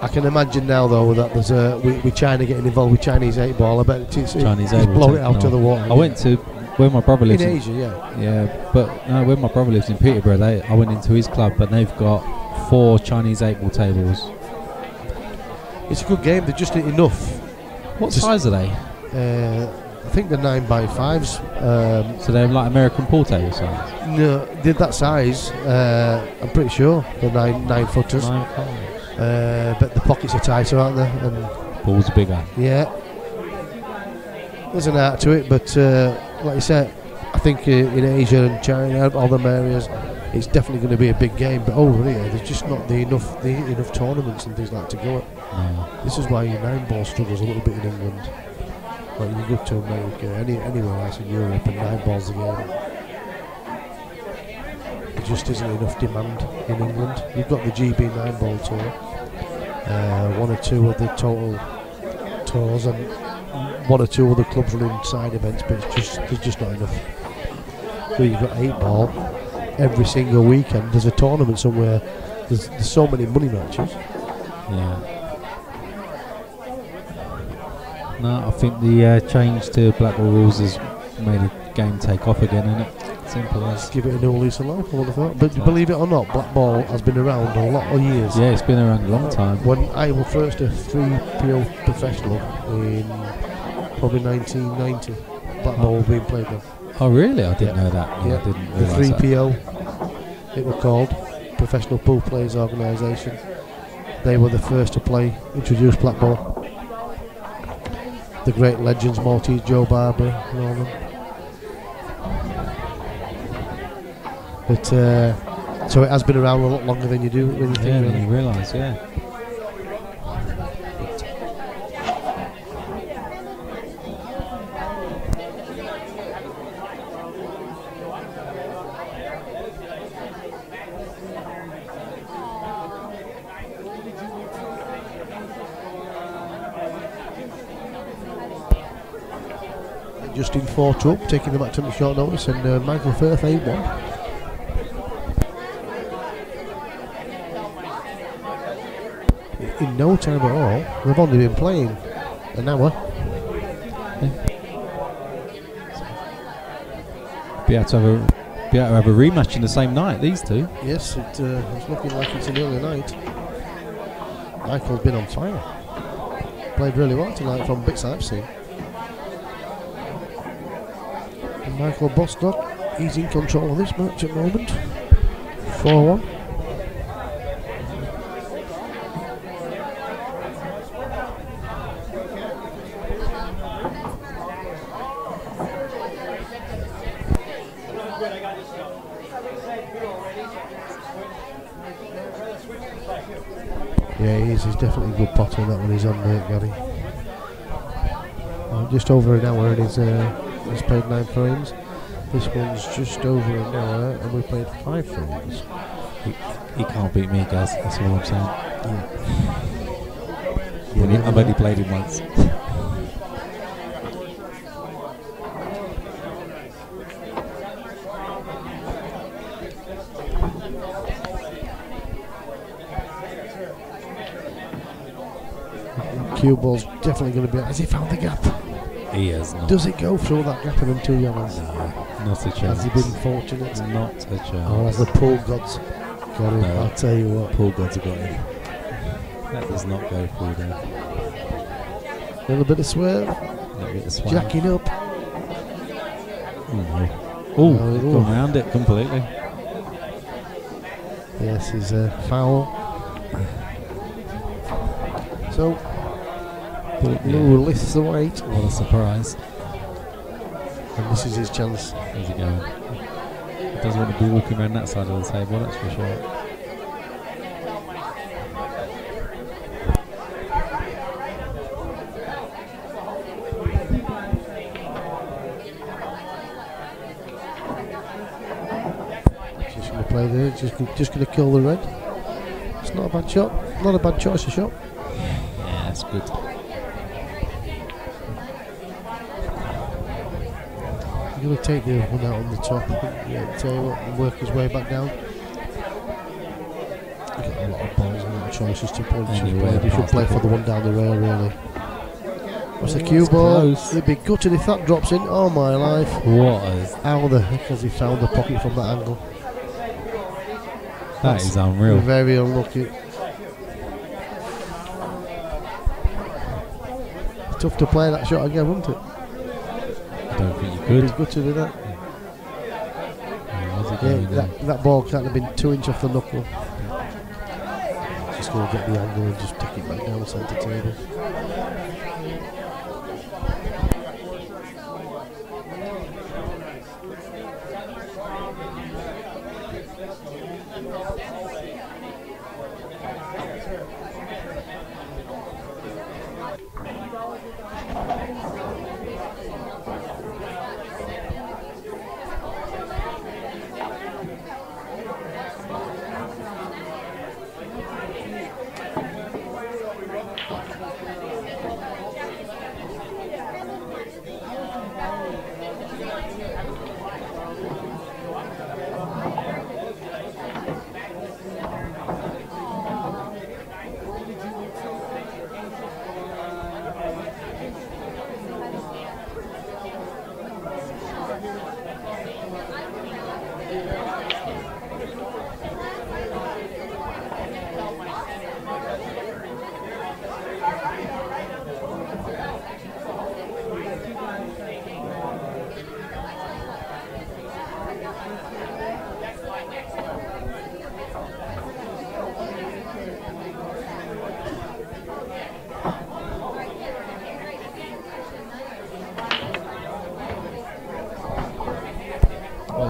S1: I can imagine now though that there's with China getting involved with Chinese 8-ball. I bet it's blown it out of the water.
S2: I went to where my brother lives
S1: in Asia,
S2: yeah, but no, where my brother lives in Peterborough. I went into his club and they've got 4 Chinese 8-ball tables.
S1: It's a good game. They're just enough.
S2: What size are they?
S1: I think they're 9x5s.
S2: So they're like American pool table size.
S1: No, they're that size. I'm pretty sure they're 9 footers.
S2: 9.5.
S1: But the pockets are tighter, aren't they? And
S2: balls are bigger.
S1: Yeah. There's an art to it, but like you said, I think in Asia and China, all them areas, it's definitely going to be a big game. But over here, there's just not enough tournaments and things like to go at.
S2: No.
S1: This is why your 9-ball struggles a little bit in England. Like you go to America, anywhere else in Europe, and 9-ball's the game. There just isn't enough demand in England. You've got the GB 9-ball tour, 1 or 2 of the total tours, and 1 or 2 other clubs running side events, but there's just not enough. So you've got 8-ball every single weekend. There's a tournament somewhere. There's so many money matches.
S2: Yeah. No, I think the change to black ball rules has made the game take off again, isn't it? Simple as.
S1: Give it a new lease of life, I would have thought. But believe it or not, black ball has been around a lot of years.
S2: Yeah, it's been around a long time.
S1: When I was first a 3PO professional in probably 1990. Blackball were being played then.
S2: Oh really? I didn't know that.
S1: Yeah,
S2: I didn't
S1: the
S2: realise
S1: 3PO, it were called, Professional Pool Players Organisation. They were the first to introduce blackball. The great legends, Maltese Joe Barber and all them. But so it has been around a lot longer than you do when you think.
S2: Yeah,
S1: really.
S2: than you realise, yeah.
S1: Justin Fort up, taking them back to short notice, and Michael Firth A1. In no time at all, they've only been playing an hour.
S2: Be able to have a rematch in the same night, these two.
S1: Yes, it's looking like it's an early night. Michael's been on fire. Played really well tonight from bits I've seen. And Michael Bostock, he's in control of this match at the moment. 4-1. Yeah, he is. He's definitely a good potter that when he's on there, Gary. Just over an hour and he's played 9 frames. This one's just over an hour and we played 5 frames.
S2: He can't beat me, guys. That's all I'm saying.
S1: Yeah.
S2: I've only played him once.
S1: Cue ball's definitely going to be. Has he found the gap?
S2: He has not.
S1: Does it go through that gap in them 2 yellows?
S2: No, not a chance.
S1: Has he been fortunate?
S2: Not a chance.
S1: Or has the pool gods got him?
S2: No.
S1: I'll tell you what.
S2: Pool gods have got him. That does not go through there.
S1: A little bit of swerve. Jacking up.
S2: Oh, they've gone round it completely.
S1: Yes, he's a foul. So, Lou lifts the weight.
S2: What a surprise.
S1: And this is his chance.
S2: How's he going? He doesn't want to be walking around that side of the table, that's for sure.
S1: Just going to play there, just going to kill the red. It's not a bad shot, not a bad choice of shot.
S2: Yeah, that's good.
S1: He's going to take the one out on the top. Yeah, tell you what, and work his way back down. He's got a lot of balls and a lot of choices to play. He should play for the one down the rail, really. What's the cue ball? He'd be gutted if that drops in. Oh my life.
S2: What is...
S1: How the heck has he found the pocket from that angle?
S2: That is unreal.
S1: Very unlucky. It's tough to play that shot again, wouldn't it?
S2: I don't think you could.
S1: He's gutted with that.
S2: Yeah,
S1: that ball can't have been 2 inches off the knuckle. Just going to get the angle and just take it back down the centre table.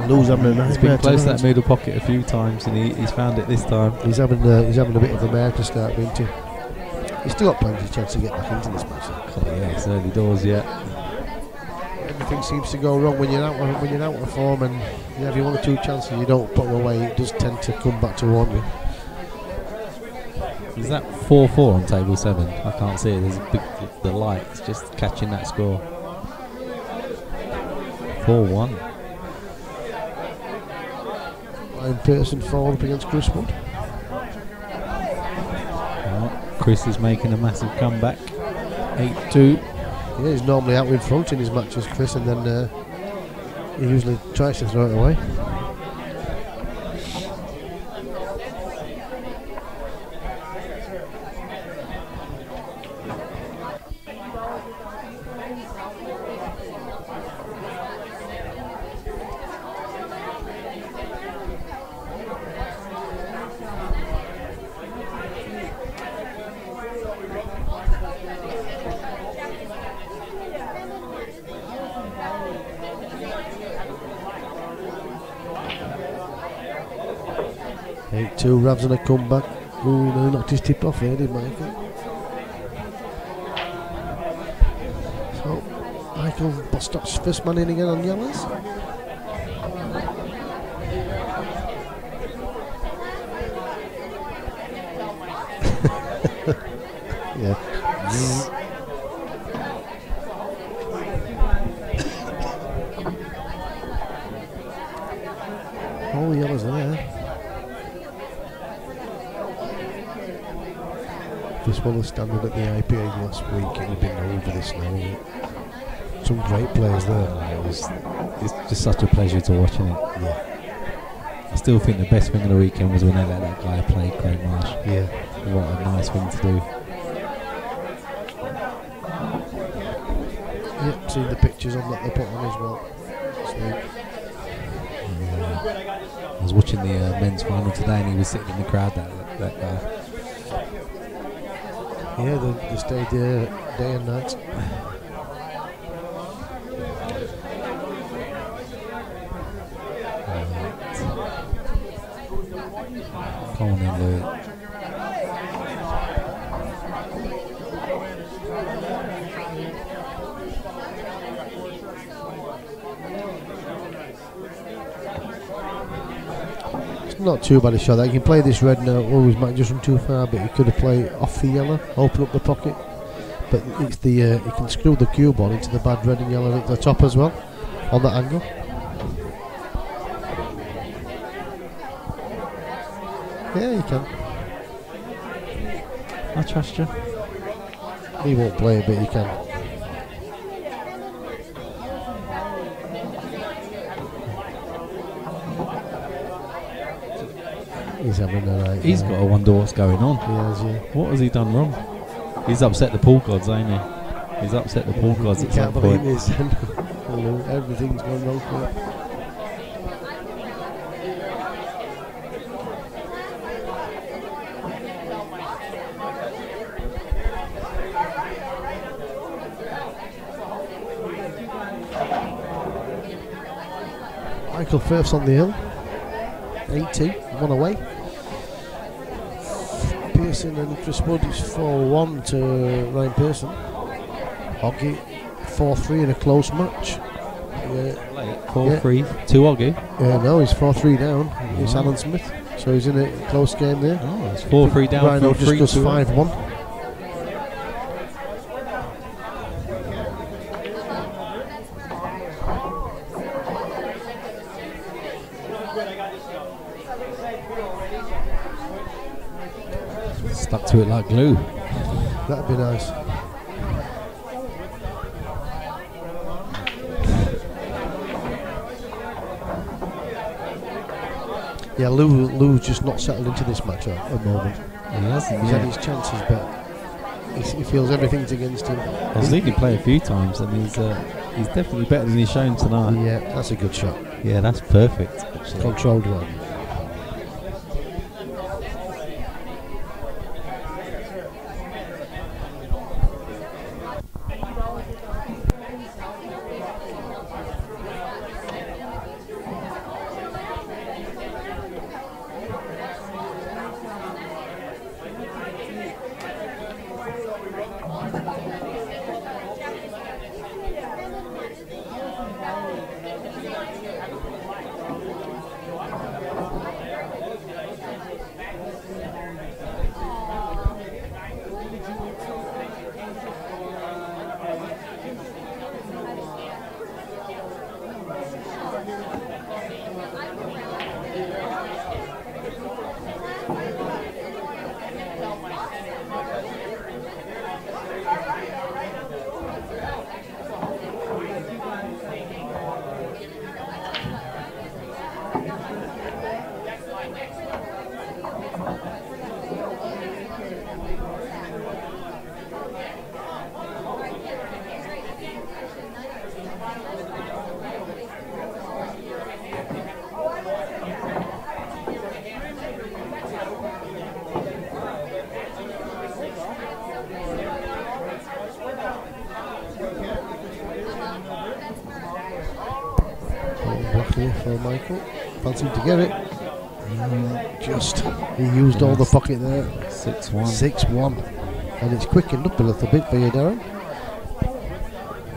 S1: Lou's having a nightmare.
S2: He's been close to that middle pocket a few times, and he's found it this time.
S1: He's having a bit of a mare to start, isn't he? He's still got plenty of chance to get back into this match.
S2: Oh, yeah, it's early doors yet.
S1: Everything seems to go wrong when you're out of form, and you have your 1 or 2 chances, you don't put them away. It does tend to come back to haunt you.
S2: Is that 4-4 on table 7? I can't see it. There's a big, the light's just catching that score. 4-1.
S1: And Pearson fall up against Chris Wood.
S2: Chris is making a massive comeback. 8-2.
S1: Yeah, he's normally out in front in his matches, Chris, and then he usually tries to throw it away. Two Ravs and a comeback. Ooh, he knocked his tip off there, did Michael? So, Michael Bostock's first man in again on yellows. Yeah. All the yellows are there. This one was standing at the IPA last week. It would have been over this now, isn't it? Some great players there.
S2: It's just such a pleasure to watching it.
S1: Yeah.
S2: I still think the best thing of the weekend was when they let that guy play Craig Marsh.
S1: Yeah.
S2: What a nice thing to do.
S1: Yep, seen the pictures on that they put on as well. Sweet.
S2: I was watching the men's final today, and he was sitting in the crowd. That guy.
S1: Yeah, they stayed there day and night.
S2: Come on in, Lou.
S1: Not too bad a shot. He can play this red now. Always might just run too far, but he could have played off the yellow, open up the pocket. But it's the he can screw the cue ball into the bad red and yellow at the top as well, on that angle. Yeah, he can.
S2: I trust you.
S1: He won't play it, but he can. He's having a night.
S2: He's got to wonder what's going on.
S1: He has, yeah.
S2: What has he done wrong? He's upset the pool gods, ain't he? He's upset the pool gods at some point.
S1: Everything's going wrong for him. Michael Firth's on the hill. 80, one away. Pearson and Chris Wood is 4-1 to Ryan Pearson. Oggy 4-3 in a close match. Yeah.
S2: 4-3 to Oggy.
S1: Yeah, no, he's 4-3 down. It's Alan Smith, so he's in a close game there.
S2: Oh, it's 4-3 down.
S1: Rhino just goes 5-1.
S2: Stuck to it like glue.
S1: That'd be nice. Yeah, Lou's just not settled into this match at the moment.
S2: He hasn't.
S1: He's had his chances, but he feels everything's against him.
S2: I've seen him play a few times, and he's definitely better than he's shown tonight.
S1: Yeah, that's a good shot.
S2: Yeah, that's perfect. Actually.
S1: Controlled one. For Michael, fancy to get it. He used all the pocket there.
S2: 6-1.
S1: 6-1, and it's quickened up a little bit for you, Darren.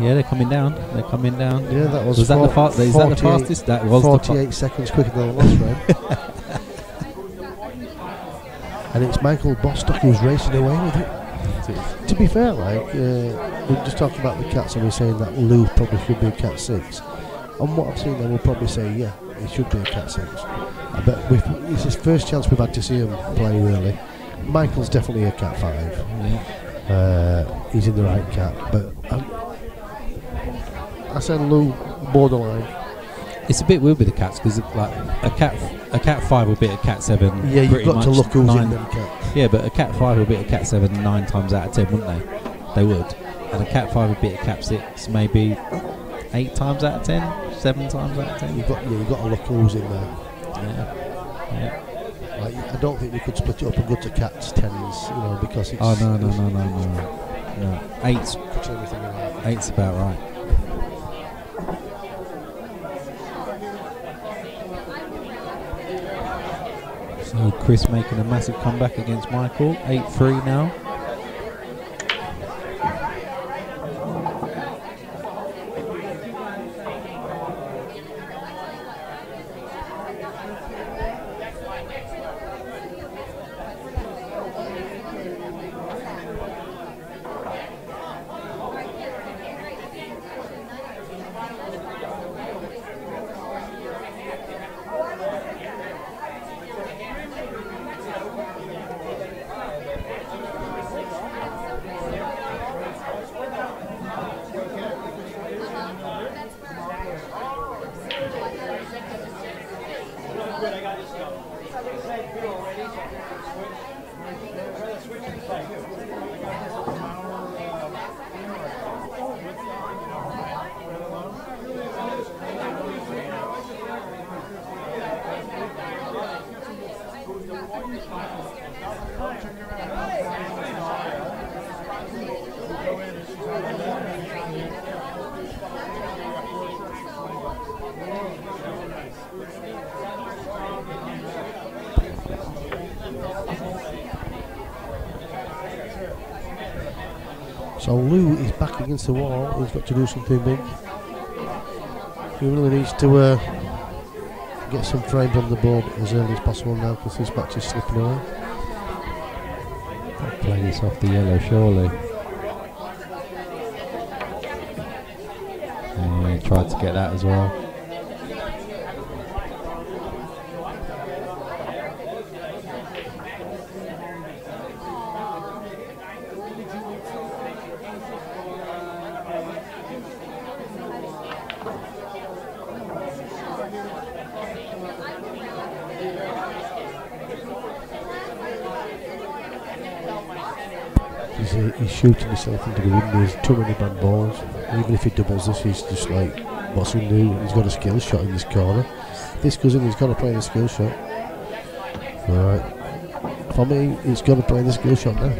S2: Yeah, they're coming down. They're coming down.
S1: Yeah, that was.
S2: Is that the fastest? That was
S1: 48 seconds quicker than the last round. And it's Michael Bostock who's racing away with it. To be fair, we're just talking about the cats, and we're saying that Lou probably should be a cat 6. On what I've seen, they will probably say, yeah, he should be a cat 6. I bet it's his first chance we've had to see him play, really. Michael's definitely a cat 5. Yeah. He's in the right cat, but I said Lou, borderline.
S2: It's a bit weird with the cats because like a cat 5 will beat a cat 7.
S1: Yeah, you've got to look who's in them cats.
S2: Yeah, but a cat 5 will beat a cat 7 9 times out of 10, wouldn't they? They would. And a cat 5 would beat a cat 6 maybe 8 times out of 10, 7 times out of 10.
S1: You've got to look who's in there.
S2: Yeah.
S1: Like, I don't think we could split it up and go to cats 10s, because it's.
S2: Oh no. 8's
S1: everything in there.
S2: 8's about right. So Chris making a massive comeback against Michael. 8-3 now.
S1: So Lou is back against the wall. He's got to do something big. He really needs to get some frames on the board as early as possible now, because this match is slipping away.
S2: Play this off the yellow, surely. Yeah, he tried to get that as well.
S1: He's shooting himself into the wind. There's too many bad balls. Even if he doubles this, he's just like, what's he do? He's got a skill shot in this corner. If this goes in, he's got to play the skill shot. Right. For me, he's got to play the skill shot now.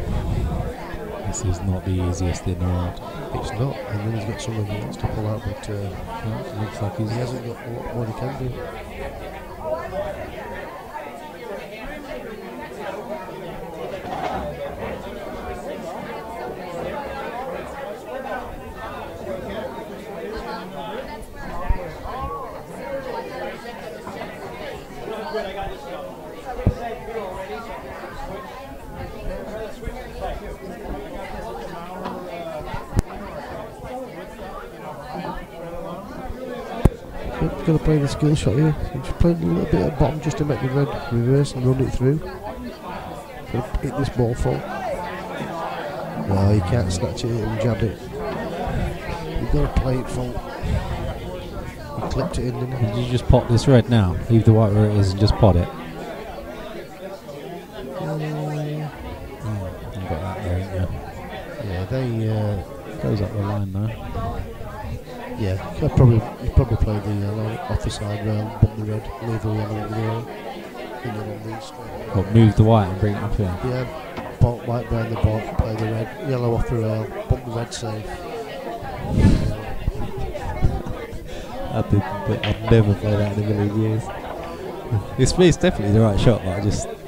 S2: This is not the easiest in the world.
S1: It's not. And then he's got something he wants to pull out, but
S2: looks like he
S1: hasn't got what he can do. He's got to play the skill shot here. He's playing a little bit at the bottom just to make the red reverse and run it through. Hit this ball full. No, he can't snatch it and jab it. You've got to play it full. He clipped it in, didn't he?
S2: Did you just pot this red now? Leave the white where it is and just pot it. You got that there, ain't you?
S1: Yeah, they
S2: goes up the line though.
S1: Yeah, he'll probably play the yellow off the side rail, bump the red, leave the yellow over the rail, and then on these.
S2: What, move the white and bring it up here?
S1: Yeah, ball, white round the ball, play the red, yellow off the rail, bump the red safe.
S2: I've never played that in a million years. It's definitely the right shot, but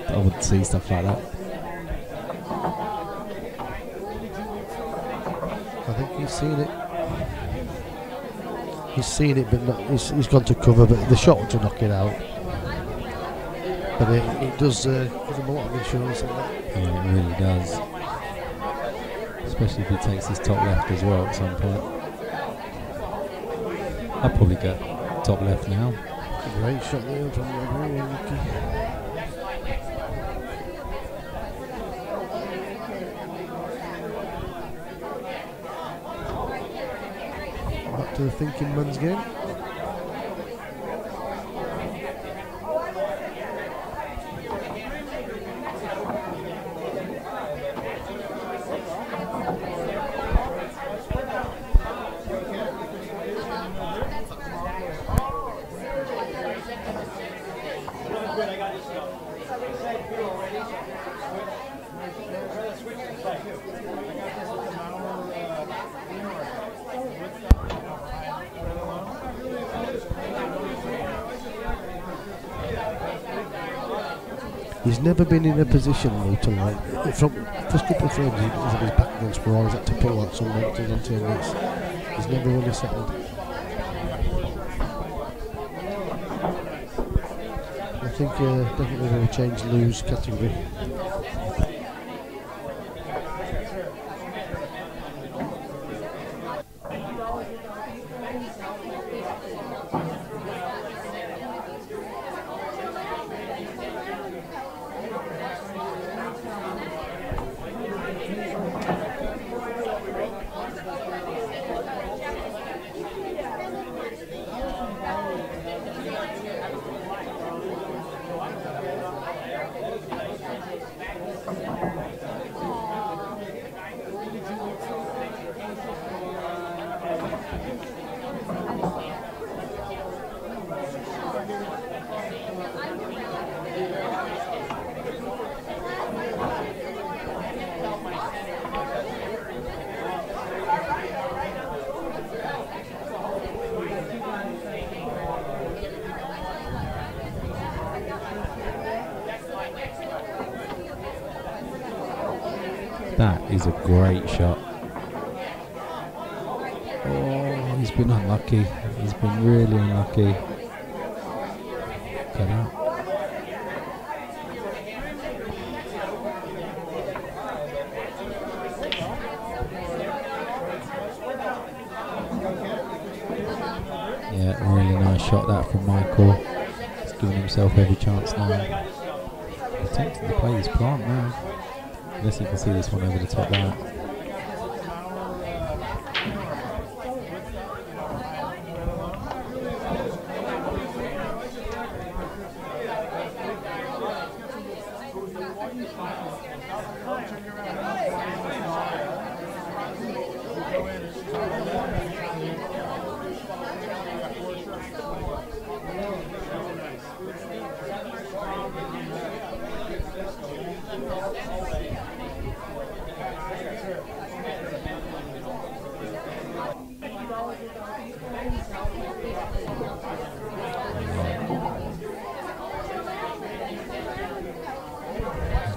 S2: I wouldn't see stuff like that.
S1: I think he's seen it. He's seen it, but not, he's gone to cover, but the shot to knock it out. But it does give him a lot of insurance on that.
S2: Yeah, it really does. Especially if he takes his top left as well at some point. I'll probably get top left now.
S1: Great shot there from Oggy. Back to the thinking man's game. He's never been in a position though to like from first couple of frames he's had his back against the wall, he's had to pull out some mentors on teammates. He's never really settled. I think definitely going to change Lou's category.
S2: That is a great shot. Oh, he's been unlucky. He's been really unlucky. Get out. Yeah, really nice shot that from Michael. He's giving himself every chance now. He's attempting to play his plant now. Unless you can see this one over the top there.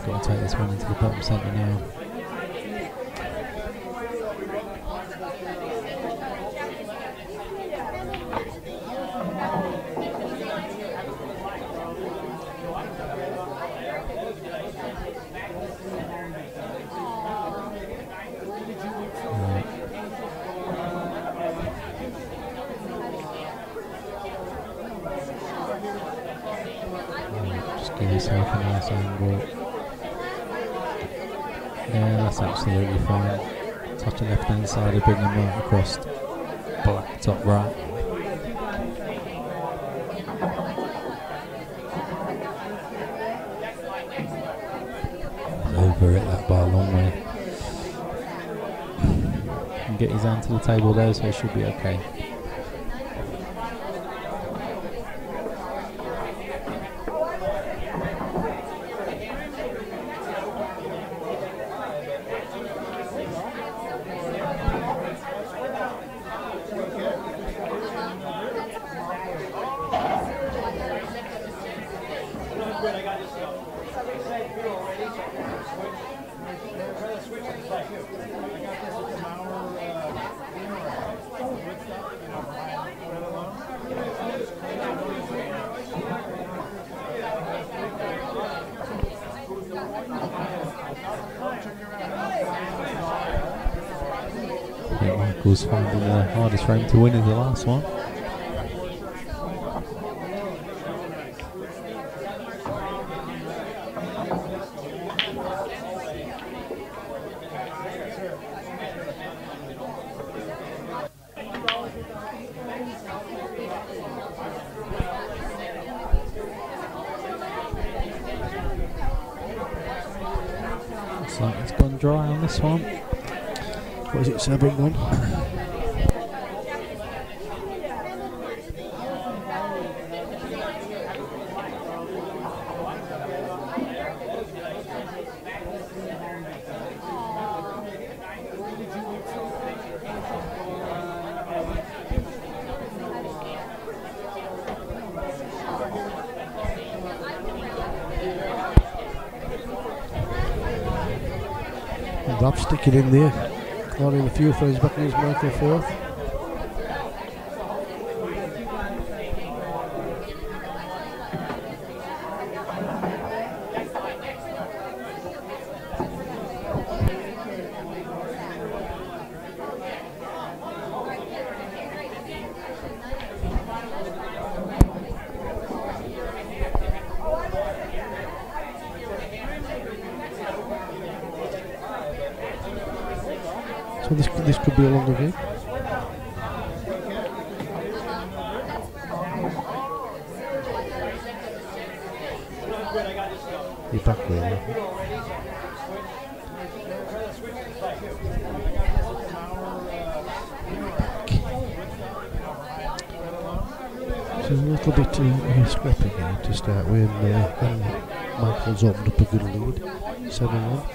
S2: Got to take this one into the bottom centre now. Give yourself a nice angle. Yeah, that's absolutely fine. Touch the left hand side and bring them right across. Black top right. Over it that by a long way. And get his hand to the table there, so it should be okay. Michael's finding the hardest frame to win is the last one. Looks like it's gone dry on this one.
S1: What is it, 7-1? Rob sticking in there. Clawing a few frames back against Michael Firth. So this could be a longer game. You're back there. So a little bit scrappy game to start with, and Michael's opened up a good lead, 7-1.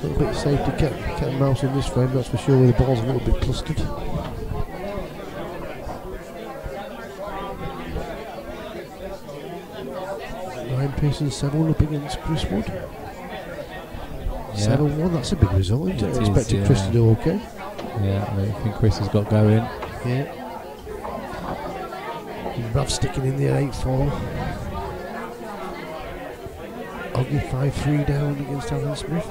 S1: A little bit safe to cat and mouse in this frame, that's for sure, where the ball's a little bit clustered. Ryan Pearson 7-1 up against Chris Wood. 7-1, that's a big result, isn't it? I expected Chris to do okay.
S2: Yeah, I think Chris has got going.
S1: Yeah. Rav sticking in there, 8-4. Oggy 5-3 down against Alan Smith.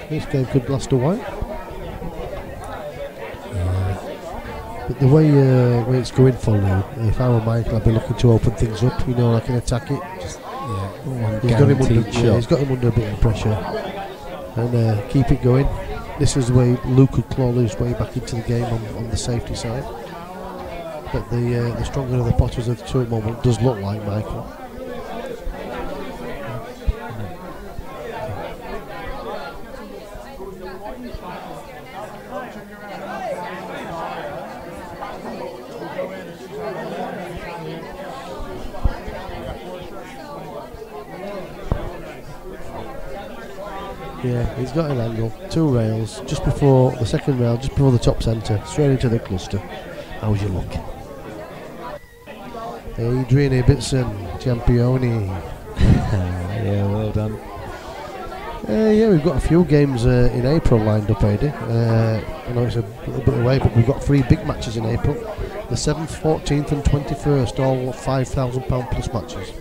S1: This game could last a while. But the way it's going for now, if I were Michael, I'd be looking to open things up, you know, I can attack it. Just, he's got him under a bit of pressure. And keep it going. This is the way Luke could claw his way back into the game on the safety side. But the stronger of the potters of the two at the moment does look like Michael. Yeah, he's got an angle, 2 rails, just before the second rail, just before the top centre, straight into the cluster. How's your luck? Adrian Ibbotson, Championi.
S2: Yeah, well done.
S1: Yeah, we've got a few games in April lined up, Adi. I know it's a little bit away, but we've got 3 big matches in April. The 7th, 14th and 21st, all £5,000 plus matches.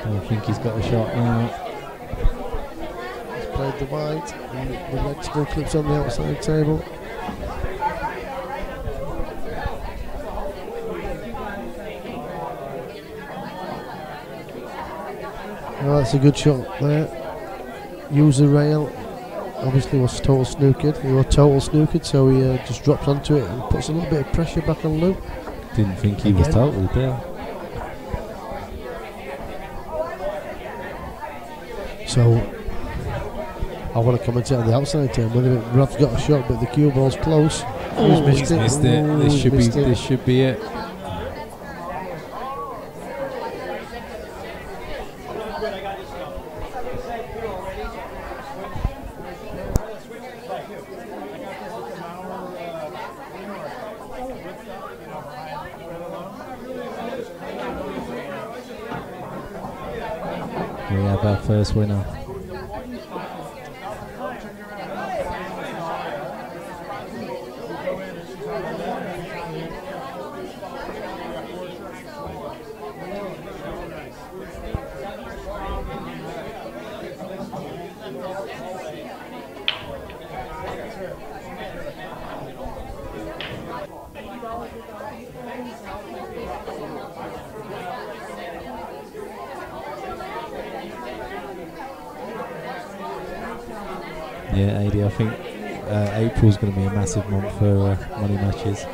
S2: I think he's got a shot now.
S1: He's played the white, and the red still clips on the outside table. Oh, that's a good shot there. Use the rail. Obviously was total snookered. He was total snookered, so he just drops onto it and puts a little bit of pressure back on Lou.
S2: Didn't think he was total there.
S1: So I want to commentate on the outside turn whether Brad's got a shot, but the cue ball's close.
S2: Oh, he's missed it. This should be it. We have our first winner. Yeah, AD, I think April's going to be a massive month for money matches.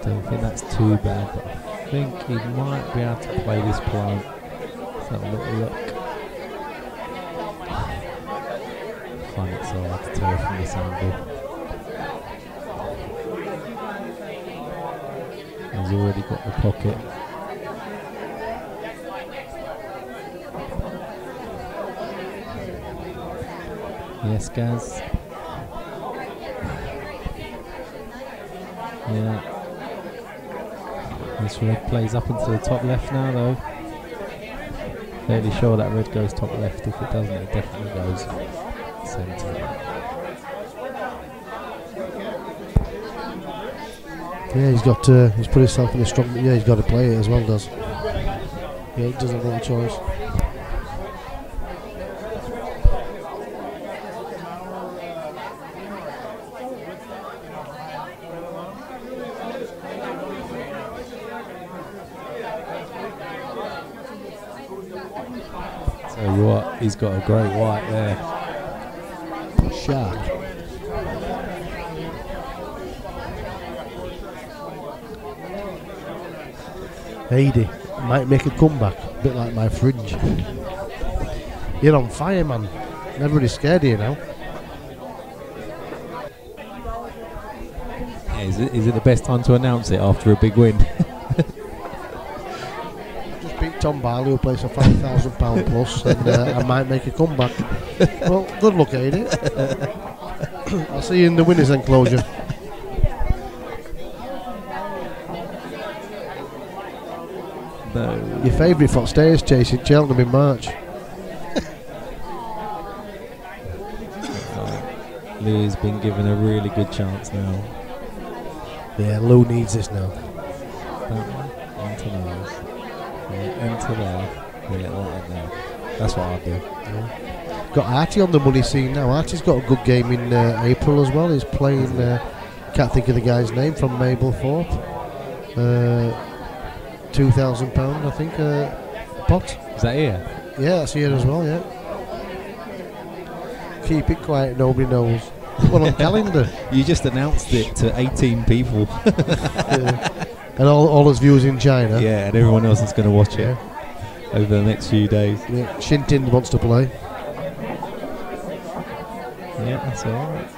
S2: Don't think that's too bad, but I think he might be able to play this plant. Let's have a little look. I find it so hard to tell from this angle. He's already got the pocket. Yes, Gaz. Yeah. This red plays up into the top left now, though. Fairly sure that red goes top left. If it doesn't, it definitely goes centre.
S1: Yeah, he's put himself in a strong. Yeah, he's got to play it as well, does. Yeah, he doesn't have a choice.
S2: Tell you what, he's got a great white there.
S1: Shark. Heidi might make a comeback, a bit like my fringe. You're on fire, man. Everybody's scared of you now.
S2: Yeah, is it the best time to announce it after a big win?
S1: Just beat Tom Barley, who plays for £5,000 plus, and I might make a comeback. Well, good luck, Heidi. I'll see you in the winners' enclosure.
S2: No.
S1: Your favourite for stairs chasing Cheltenham in March.
S2: Lou's been given a really good chance now.
S1: Yeah, Lou needs this now.
S2: Into those. Yeah, into there. Yeah, that in there. That's what I'll do.
S1: Yeah. Got Artie on the money scene now. Artie's got a good game in April as well. He's playing, can't think of the guy's name, from Mablethorpe. £2,000, I think, pot.
S2: Is that here?
S1: Yeah, that's here as well, yeah. Keep it quiet, nobody knows. Well, on calendar.
S2: You just announced it to 18 people.
S1: Yeah. And all his viewers in China.
S2: Yeah, and everyone else is going to watch it over the next few days.
S1: Yeah. Shintin wants to play.
S2: Yeah, that's alright.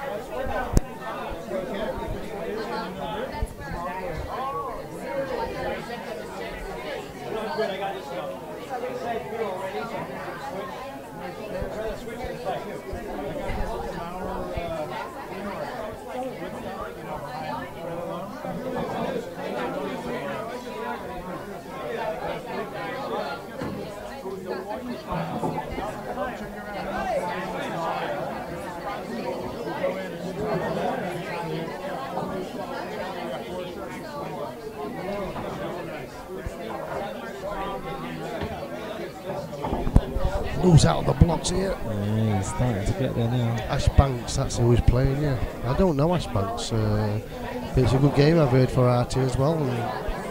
S1: Who's out of the blocks here?
S2: Yeah, he's starting to get there now.
S1: Ash Banks, that's who he's playing, yeah. I don't know Ash Banks. But it's a good game, I've heard, for Artie as well. And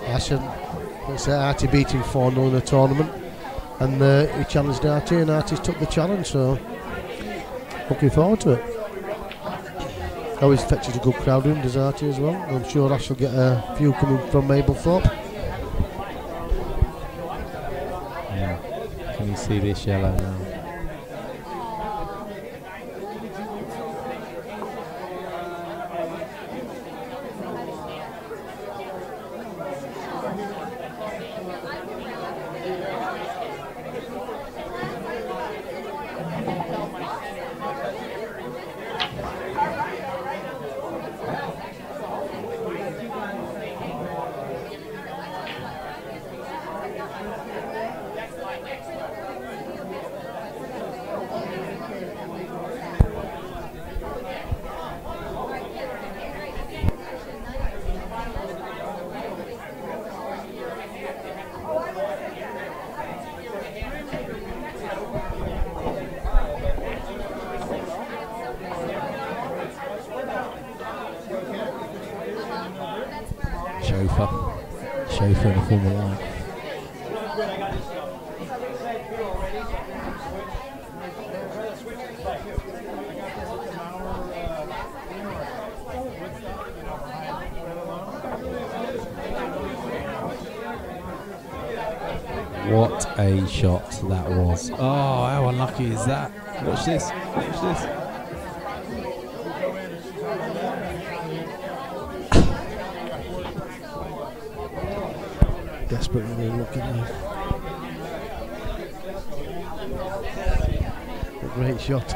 S1: Ash and Artie beat him 4-0 in the tournament. And he challenged Artie, and Artie's took the challenge, so looking forward to it. Always fetches a good crowd in, does Artie as well. I'm sure Ash will get a few coming from Mablethorpe.
S2: Can you see this yellow now? Chauffeur in a form of life. What a shot that was. Oh, how unlucky is that? Watch this. Watch this.
S1: Desperately looking at a great shot.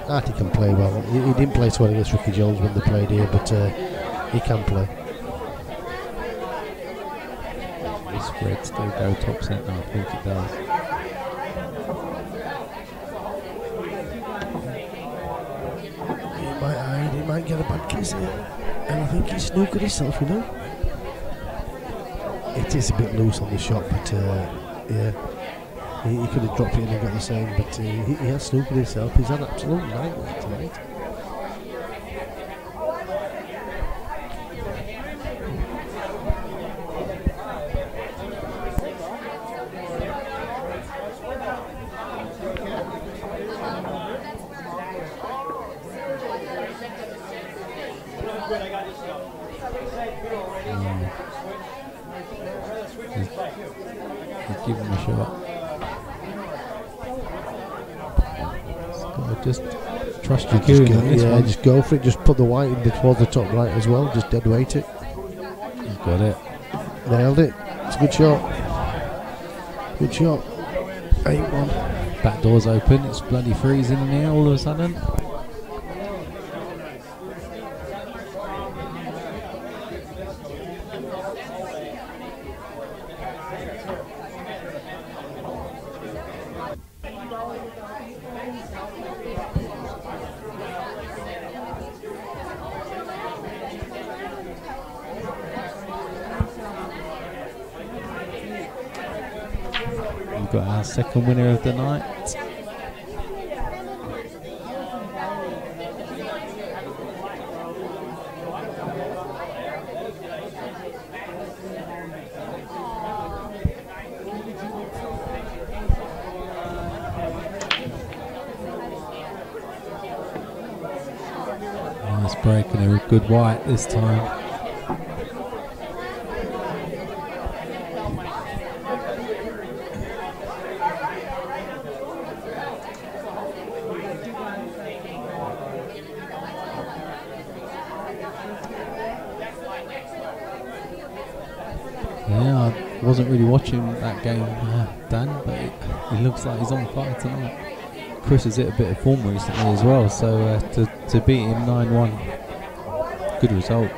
S1: Artie can play well. He didn't play so well against Ricky Jones when they played here, but he can play.
S2: This red still go top centre, I think it does.
S1: He might hide, he might get a bad kiss here. And I think he's snookered himself, you know. It is a bit loose on the shot, but yeah. He could have dropped it in and got the same, but he has snookered himself. He's had an absolute nightmare tonight.
S2: Give him a shot. Just trust your goon on this one.
S1: Just go for it. Just put the white in towards the top right as well. Just dead weight it.
S2: You've got it.
S1: Nailed it. It's a good shot. Good shot. 8-1.
S2: Back door's open. It's bloody freezing in here all of a sudden. We've got our second winner of the night. Nice break and a good white this time. Yeah, I wasn't really watching that game, Dan, but it looks like he's on fire tonight. Chris has hit a bit of form recently as well, so to beat him 9-1, good result.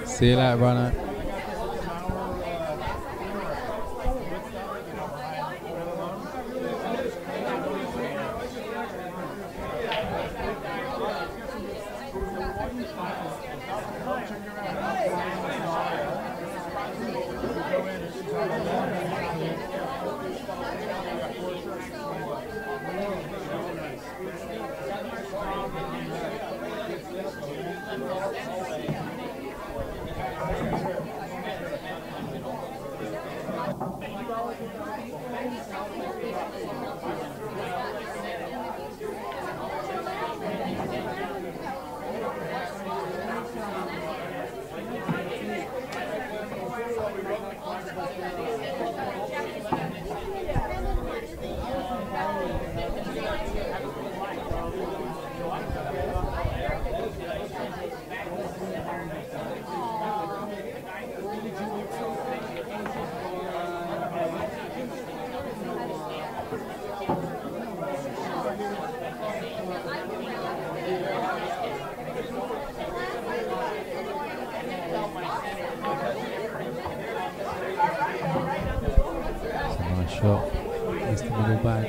S2: See you later, Rano. Shot. It's the middle bag.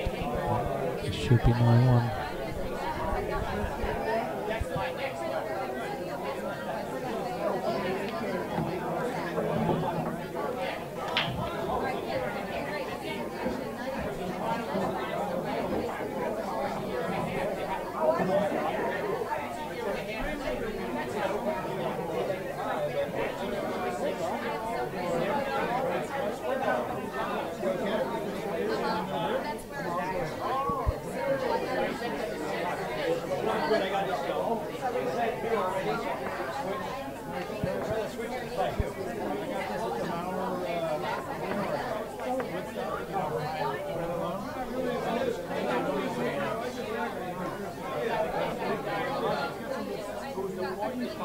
S2: It should be 9-1. Little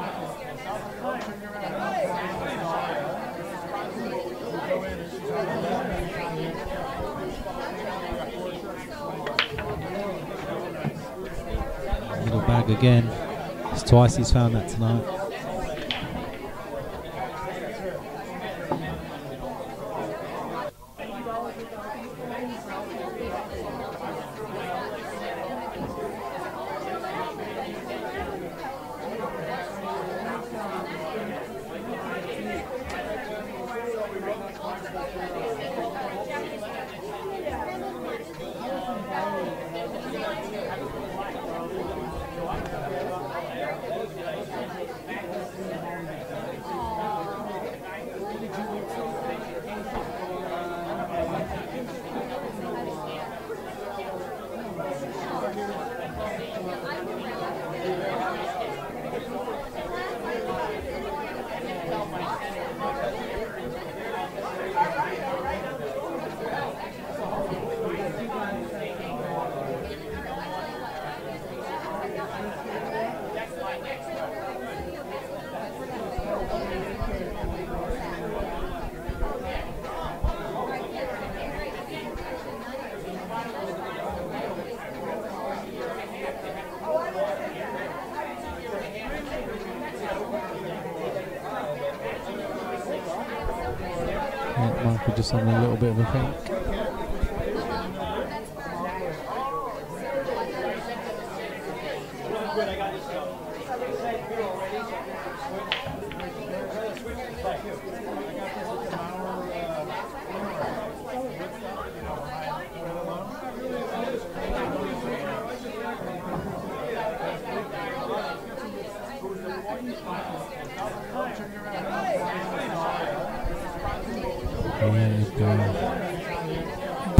S2: bag again. It's twice he's found that tonight. Michael just having a little bit of a think.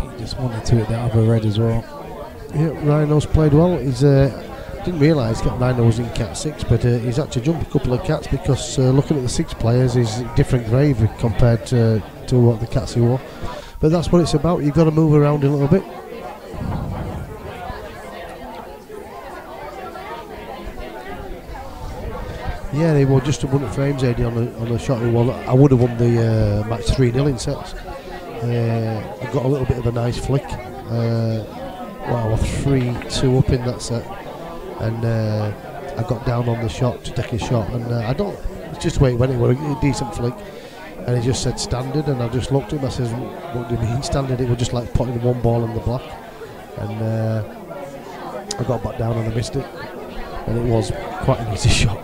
S2: He just wanted to hit that other red as well.
S1: Yeah, Rhino's played well. He's didn't realise Rhino was in cat 6, but he's actually jumped a couple of cats because looking at the 6 players is different gravy compared to what the cats he wore. But that's what it's about. You've got to move around a little bit. Yeah, they were just 100 frames, AD, on the shot he won. I would have won the match 3-0 in sets. I got a little bit of a nice flick. Wow, 3-2 up in that set, and I got down on the shot to take a shot, and it's just the way it went. It was a decent flick, and he just said standard, and I just looked at him. I says, "What do you mean standard?" It was just like putting one ball in the black, and I got back down and I missed it, and it was quite an easy shot.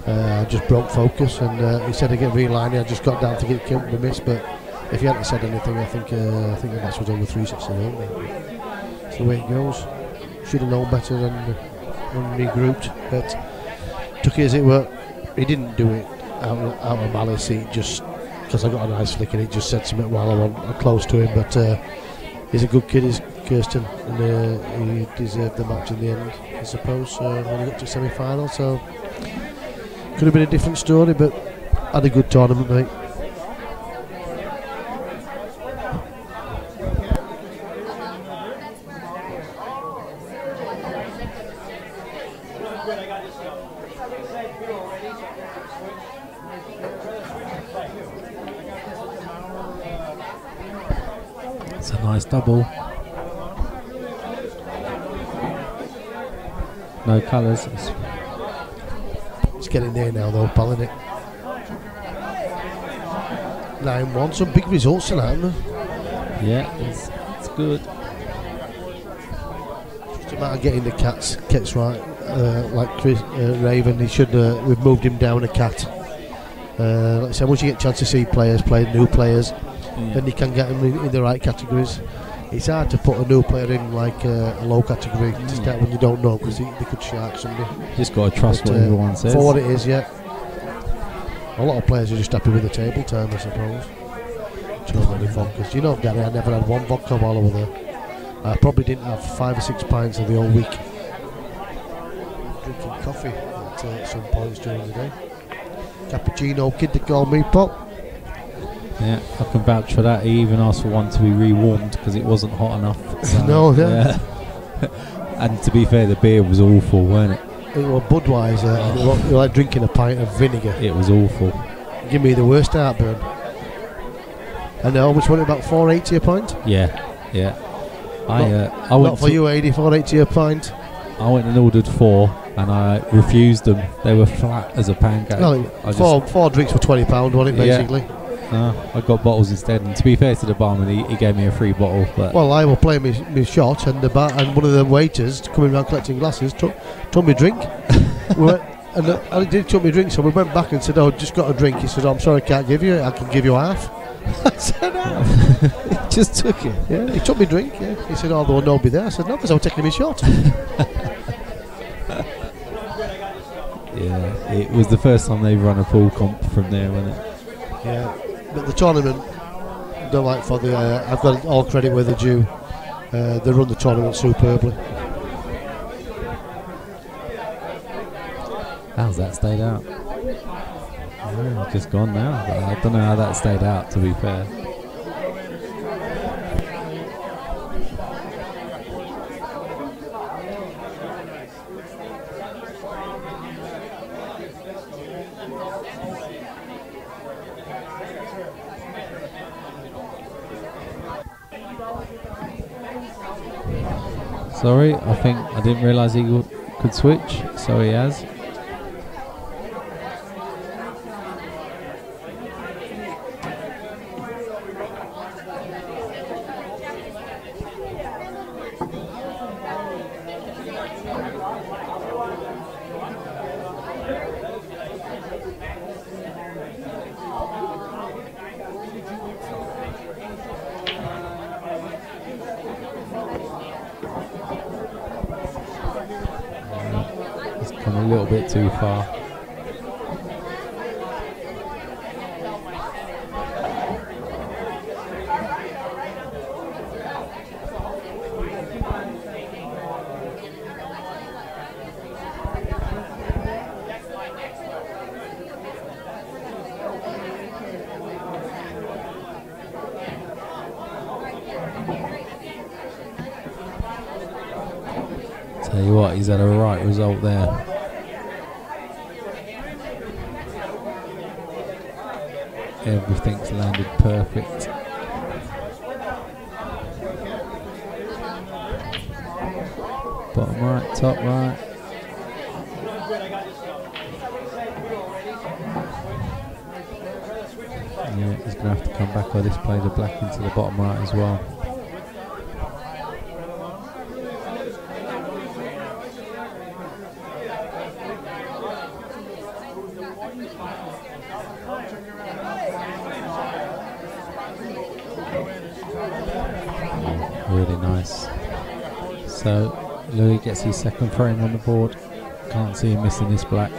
S1: I just broke focus, and he said to get realigning. I just got down to get killed with a miss, but if he hadn't said anything, I think the match was over 3-6. That's the way it goes. Should have known better than regrouped, but took it as it were. He didn't do it out of malice. He just, because I got a nice flick and he just said something while I was close to him. But he's a good kid, is Kirsten, and he deserved the match in the end, I suppose. When he got to semi-final, so could have been a different story, but had a good tournament, mate.
S2: It's a nice double. No colours.
S1: It's getting there now though, pal, isn't it? 9-1, some big results tonight, haven't there?
S2: Yeah, it's good.
S1: Just a matter of getting the cats right. Like Chris, Raven, he should. We've moved him down a cat. Like I said, once you get a chance to see players play, new players, then you can get them in the right categories. It's hard to put a new player in like a low category to start when you don't know, because they could shark somebody.
S2: Just got to trust what everyone says.
S1: For what it is, yeah. A lot of players are just happy with the table time, I suppose. Too many vodkas. You know, Gary, I never had one vodka while I was there. I probably didn't have 5 or 6 pints of the whole week. Drinking coffee at some points during the day. Cappuccino kid, they call me Pop.
S2: Yeah, I can vouch for that. He even asked for one to be rewarmed because it wasn't hot enough. So,
S1: no, yeah.
S2: And to be fair, the beer was awful, weren't it?
S1: it was Budweiser, and it was like drinking a pint of vinegar.
S2: It was awful.
S1: Give me the worst heartburn. And how much was it? About $4.80 a pint?
S2: Yeah. I
S1: Not
S2: went
S1: for you, 80, $4.80 a pint.
S2: I went and ordered 4, and I refused them. They were flat as a pancake.
S1: Well, four drinks for £20, wasn't it, basically?
S2: Yeah. I got bottles instead, and to be fair to the barman, he gave me a free bottle. But
S1: well, I was playing my shot, and one of the waiters coming around collecting glasses took me drink. And he did took me drink, so we went back and said, "Oh, just got a drink." He said, "Oh, I'm sorry, I can't give you it. I can give you half." I said, "No."
S2: He just took it.
S1: Yeah, he took me drink. Yeah, he said, "Oh, there will nobody there." I said, "No, because I was taking my shot."
S2: Yeah, it was the first time they've run a pool comp from there, wasn't it?
S1: Yeah, but the tournament, don't like for the. I've got all credit where they're due. They run the tournament superbly.
S2: How's that stayed out? Oh, just gone now. But I don't know how that stayed out, to be fair. Sorry, I think I didn't realise he could switch, so he has. A little bit too far. Tell you what, he's had a right result there. Everything's landed perfect. Bottom right, top right. Yeah, he's going to have to come back or this play the black into the bottom right as well. Really nice. So Louis gets his second frame on the board. Can't see him missing this black.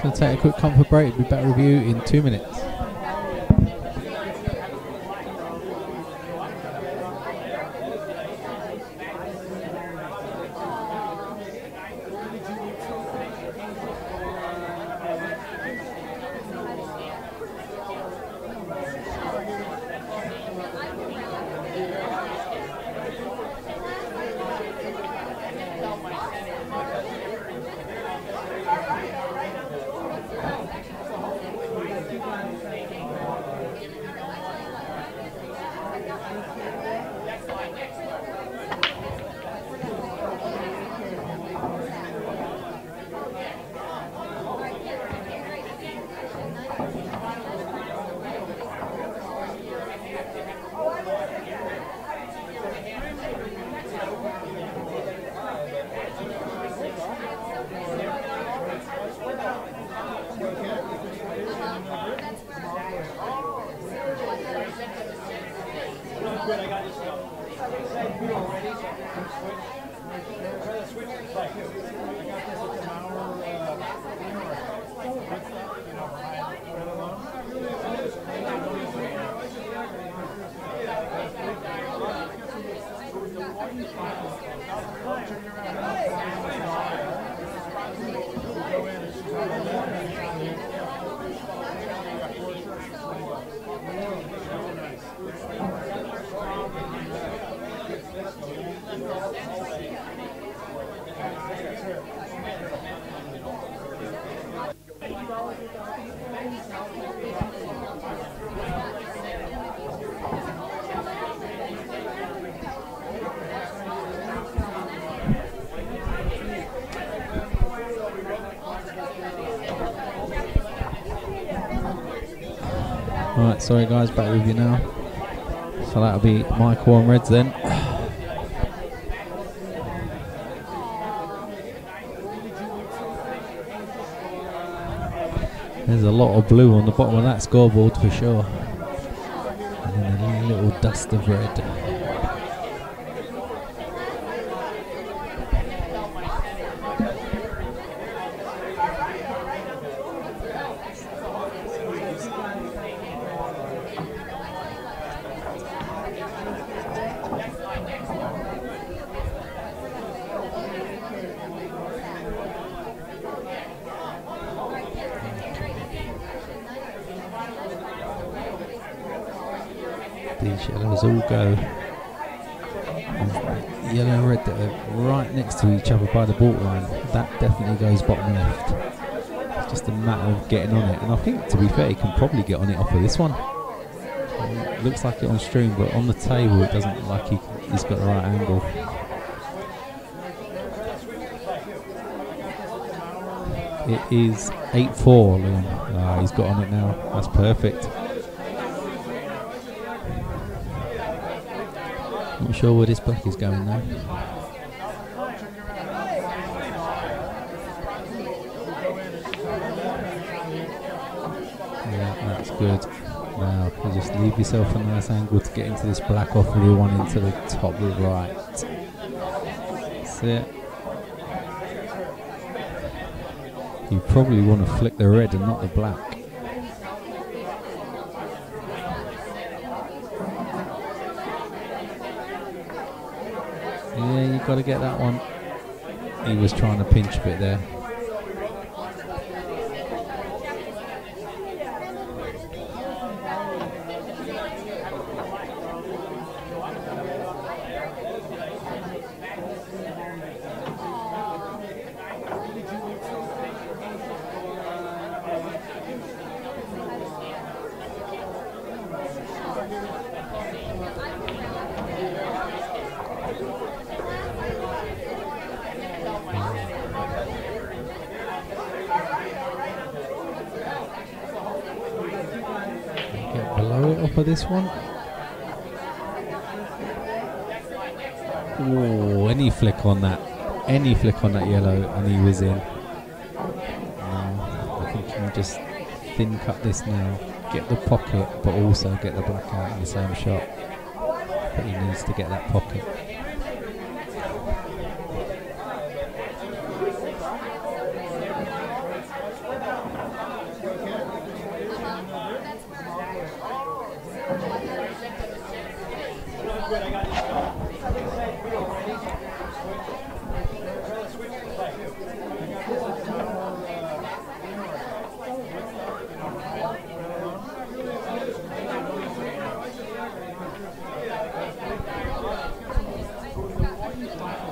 S2: Going to take a quick comfort break. We'll be back with you in 2 minutes. Right, sorry guys, back with you now. So that'll be Michael on reds then. There's a lot of blue on the bottom of that scoreboard for sure. And then a little dust of red. These yellows all go. Yellow and red that are right next to each other by the borderline. That definitely goes bottom left. It's just a matter of getting on it. And I think, to be fair, he can probably get on it off of this one. It looks like it on stream, but on the table it doesn't look like he's got the right angle. It is 8-4, Liam. Ah, he's got on it now. That's perfect. Not sure where this black is going now. Yeah, that's good. Now, you just leave yourself a nice angle to get into this black off of the one into the top right. That's it. You probably want to flick the red and not the black. Yeah, you've got to get that one. He was trying to pinch a bit there. For this one. Oh, any flick on that yellow and he was in. I think you can just thin cut this now, get the pocket but also get the black out in the same shot. But he needs to get that pocket.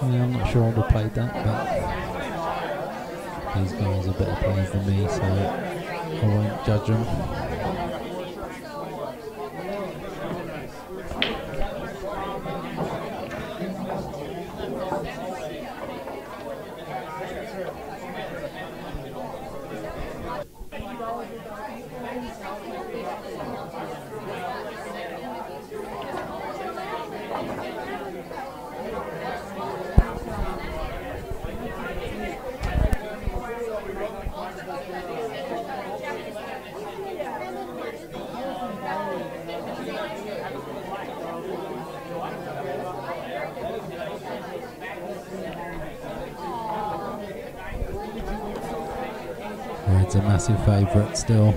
S2: Yeah, I'm not sure I would have played that, but these guys are better players than me, so I won't judge them. Red's a massive favourite still.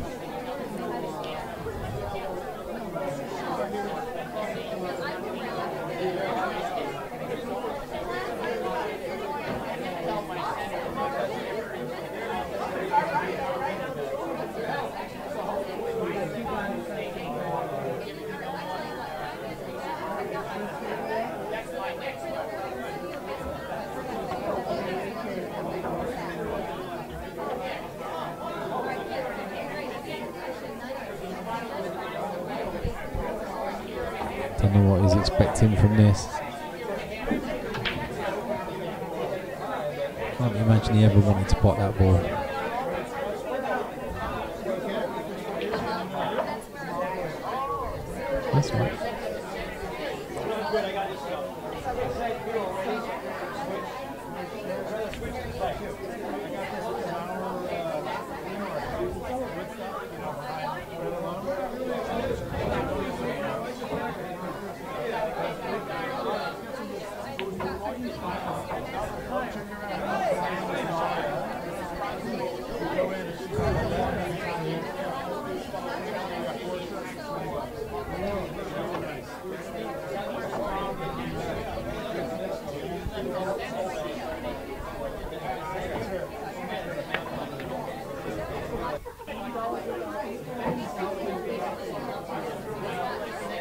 S2: know what he's expecting from this. Can't imagine he ever wanted to pot that ball. That's right.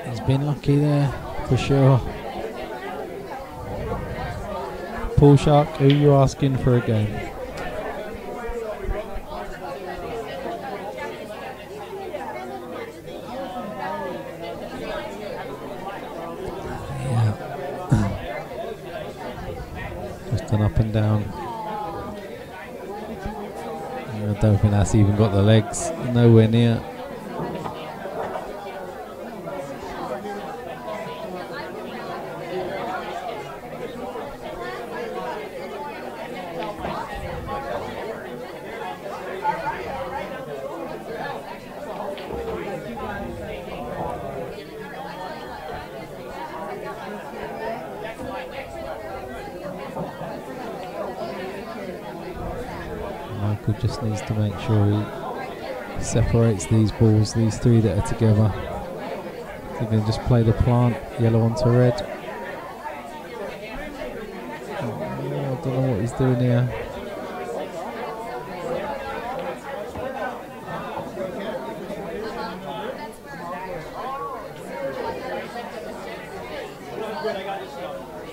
S2: He's been lucky there, for sure. Paul Shark, who are you asking for a game? Yeah. Just an up and down. I don't think that's even got the legs, nowhere near. Michael just needs to make sure he separates these balls, these three that are together. They're going to just play the plant, yellow onto red. I don't know what he's doing here.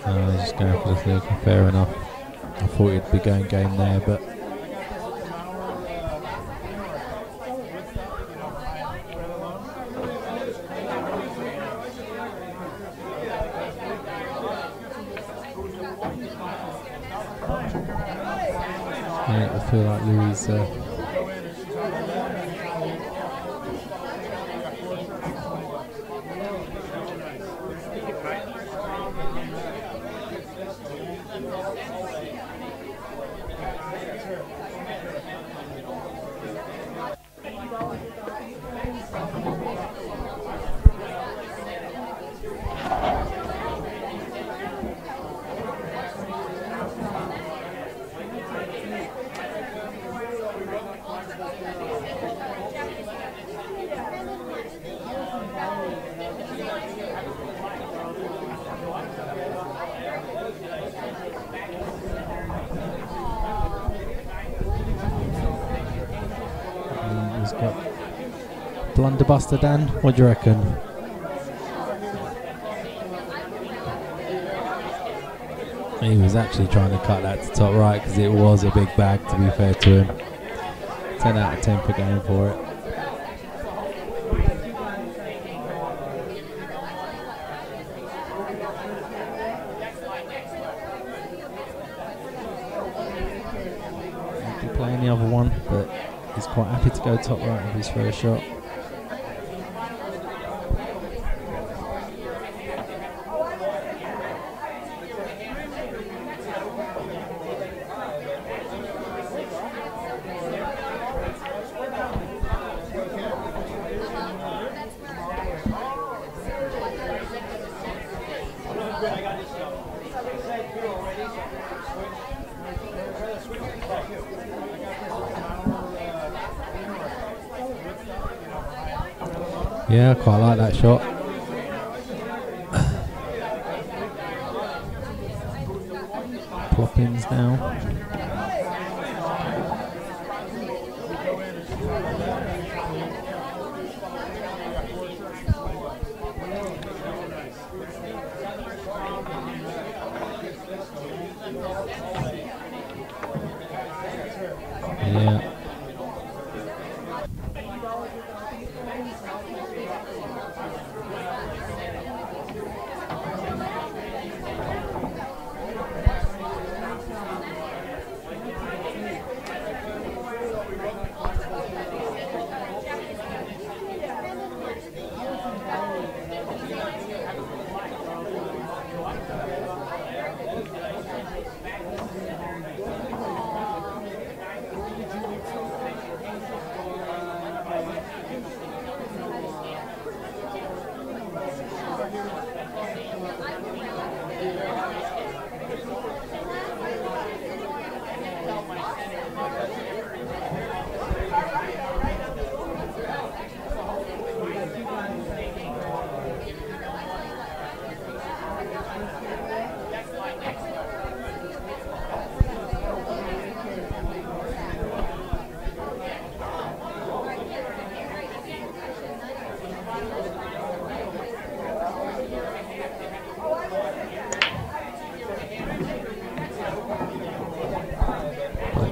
S2: He's just going for the third, fair enough. I thought he'd be going game there, but I feel like Louis he's got blunderbuster. Dan, what do you reckon? He was actually trying to cut that to top right because it was a big bag, to be fair to him. 10 out of 10 for going for it. He'd be playing the other one, but he's quite happy to go top right of his first shot. Yeah, I quite like that shot. Ploppins now. Yeah.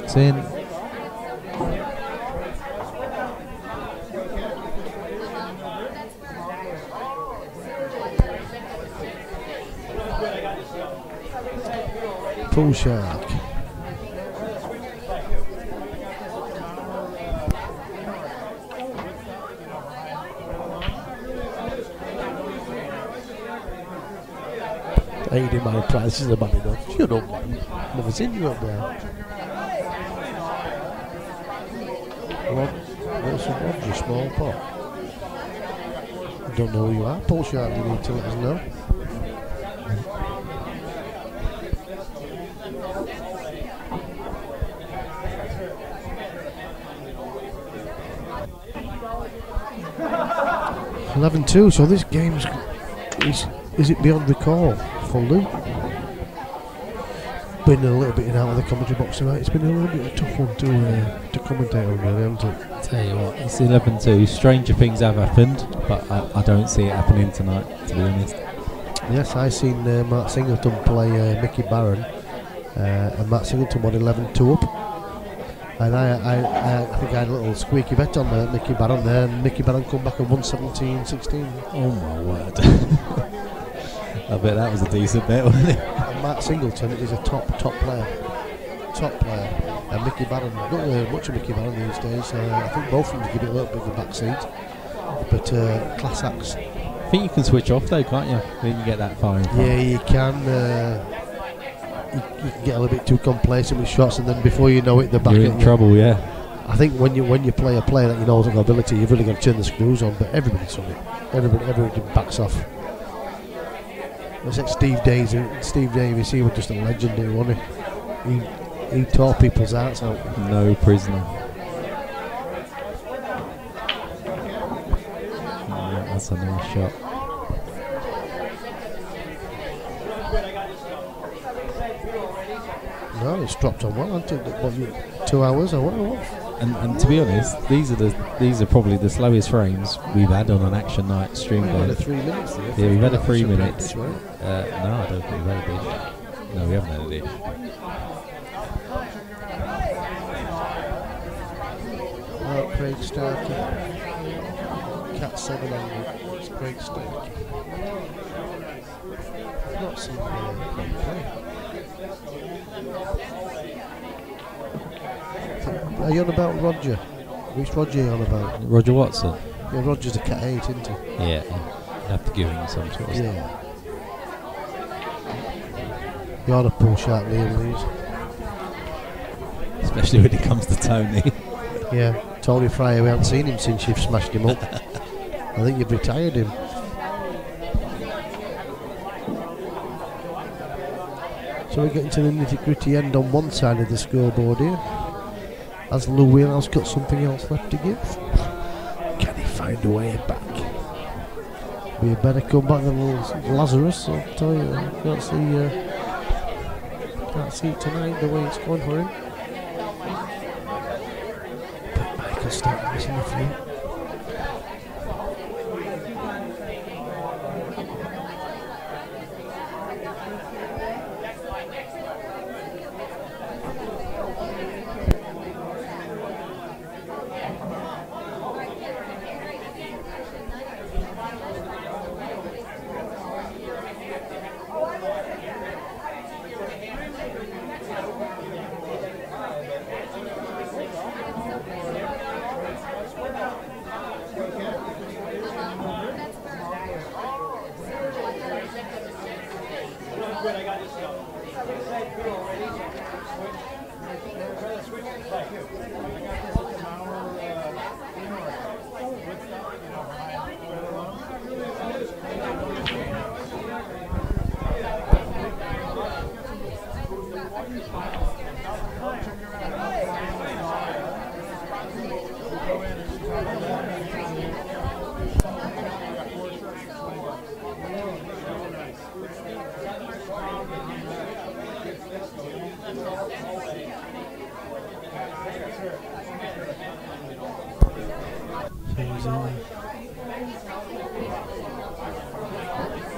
S2: Shot's in.
S1: Pool shark. Aiding my prices are bad enough. Shut up, man. Never seen you up there. What's a Roger small pot? I don't know who you are. Pool shark, you need to let us know. $11-2, so this game's is it beyond recall for Luke? Been a little bit in and out of the commentary box tonight. It's been a little bit of a tough one to commentate on, really, hasn't it?
S2: Tell you what, it's 11-2. Stranger things have happened, but I don't see it happening tonight, to be honest.
S1: Yes, I seen Mark Singleton play Mickey Barron, and Mark Singleton won 11-2 up. And I think I had a little squeaky bet on Mickey Barron there, and Mickey Barron come back and won 17-16.
S2: Oh my word. I bet that was a decent bet, wasn't it?
S1: And Mark Singleton is a top player. And Mickey Barron, not really much of Mickey Barron these days. I think both of them give it a little bit of a backseat. But class acts.
S2: I think you can switch off though, can't you? When you get that far in front.
S1: Yeah, you can. You can get a little bit too complacent with shots, and then before you know it, they're back.
S2: You're in trouble, yeah.
S1: I think when you play a player that you know has got ability, you've really got to turn the screws on. But everybody's on it. Everybody backs off. It's like Steve Davis. He was just a legend, wasn't he? He tore people's hearts out.
S2: No prisoner. Yeah, that's a nice shot.
S1: No, it's dropped on well. I think what, 2 hours or what?
S2: And to be honest, these are probably the slowest frames we've had on an action night stream.
S1: We've had a 3 minutes there.
S2: Yeah, we've had a 3 minutes.
S1: Right?
S2: No, I don't think we've had a dish. No, we haven't had a dish.
S1: Oh, Craig Starkey. Cat 700. It's Craig Starkey. I've not seen Craig play. Are you on about Roger? Which Roger are you on about?
S2: Roger Watson?
S1: Yeah, Roger's a cat 8, isn't he?
S2: Yeah, you have to give him some sort of stuff.
S1: Yeah. You ought to pull sharp Liam Lees.
S2: Especially when it comes to Tony.
S1: Yeah, Tony Fryer, we haven't seen him since you've smashed him up. I think you've retired him. So we're getting to the nitty-gritty end on one side of the scoreboard here. Has Lou Wheelhouse got something else left to give? Can he find a way back? Be a better comeback than Lazarus, I'll tell you. Can't see it tonight the way it's going for him. But Michael's starting missing a few.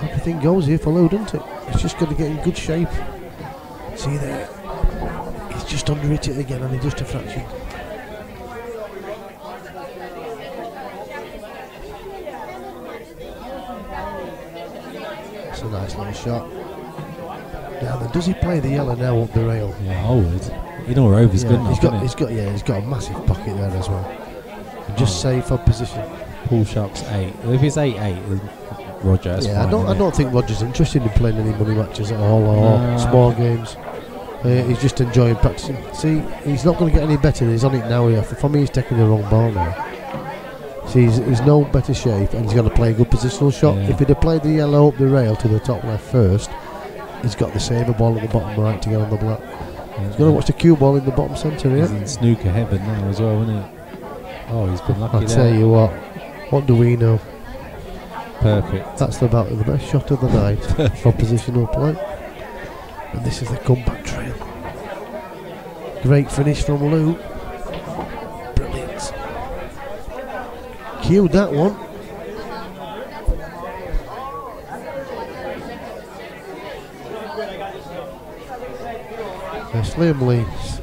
S1: Everything goes here for Lou, doesn't it? It's just going to get in good shape. See there, he's just just under hit it again, only just a fraction. It's a nice little shot. Now then, does he play the yellow now up the rail?
S2: Yeah, I would. You know, Rover's good enough,
S1: he's got a massive pocket there as well. And just safe for position.
S2: Paul Sharp's 8. If it's 8-8, Roger, that's
S1: yeah,
S2: fine,
S1: I don't think Roger's interested in playing any money matches at all or small games. He's just enjoying practicing. See, he's not going to get any better. He's on it now here. For me, he's taking the wrong ball now. See, he's no better shape and he's going to play a good positional shot.
S2: Yeah.
S1: If he'd have played the yellow up the rail to the top left first, he's got the saver ball at the bottom right to get on the black. He's going to watch the cue ball in the bottom centre here.
S2: He's in snooker heaven now as well, isn't he? Oh, he's been lucky.
S1: I'll tell you what do we know?
S2: Perfect.
S1: That's about the best shot of the night for positional play. And this is the comeback trail. Great finish from Lou. Brilliant. Cued that one. The Slim leads.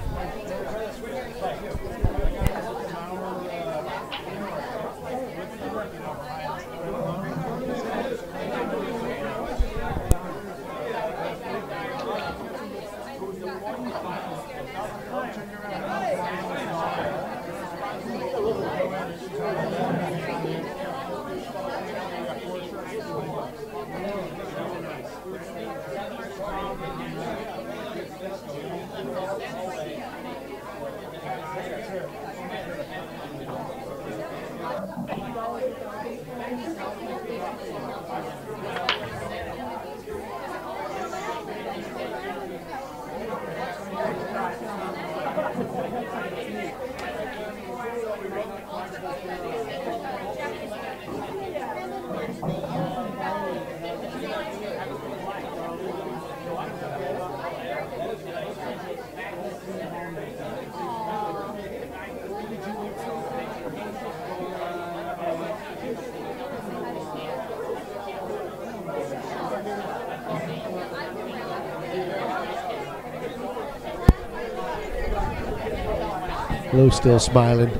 S1: Lou's still smiling.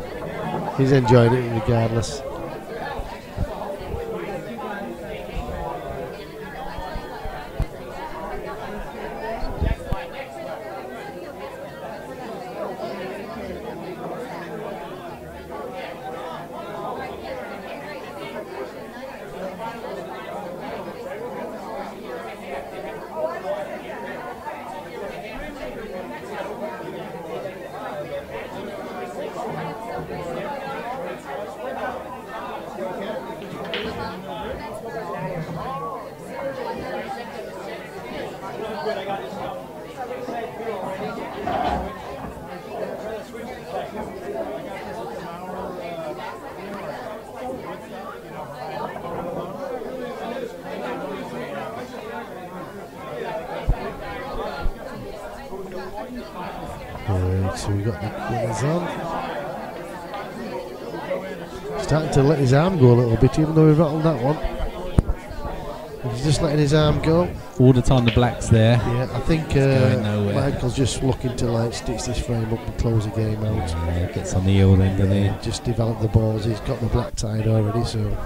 S1: He's enjoying it regardless. So we got the winners on. Starting to let his arm go a little bit, even though he rattled that one. He's just letting his arm go.
S2: All the time the black's there.
S1: Yeah, I think Michael's just looking to like stitch this frame up and close the game out.
S2: Yeah, gets on the heel then, doesn't he?
S1: Just develop the balls. He's got the black tied already, so.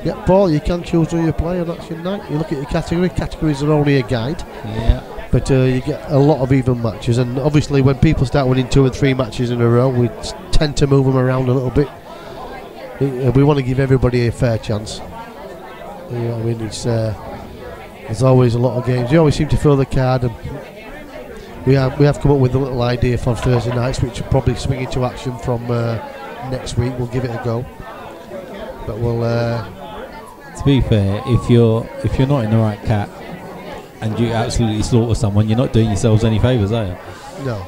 S1: Yeah, Paul, you can choose who you play on Action Night. You look at your category. Categories are only a guide.
S2: Yeah.
S1: But you get a lot of even matches, and obviously when people start winning 2 and 3 matches in a row, we tend to move them around a little bit. We want to give everybody a fair chance. You know what I mean? It's there's always a lot of games. You always seem to fill the card, and we have come up with a little idea for Thursday nights, which will probably swing into action from next week. We'll give it a go, but we'll.
S2: To be fair, if you're not in the right cat and you absolutely slaughter someone, you're not doing yourselves any favours, are you?
S1: No.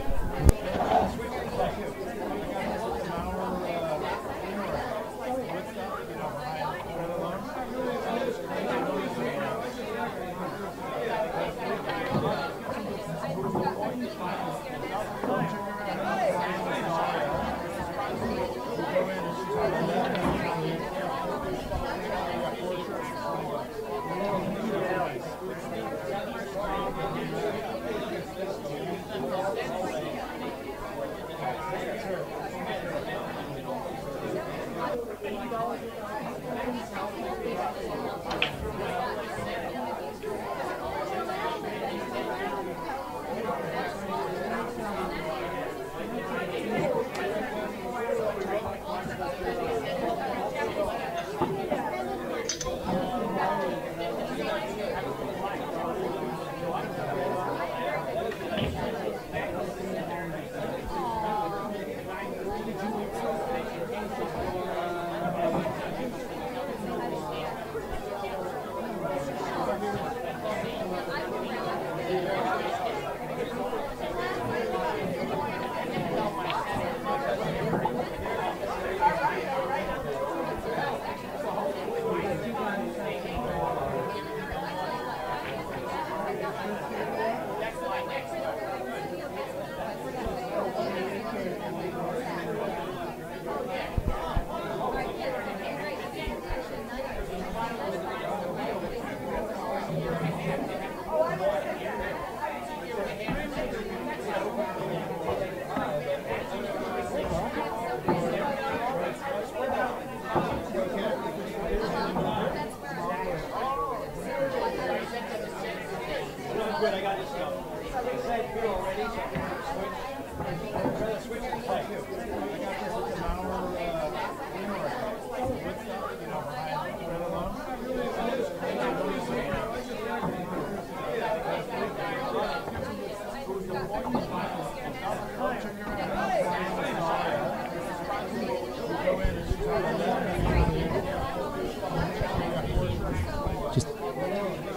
S2: Just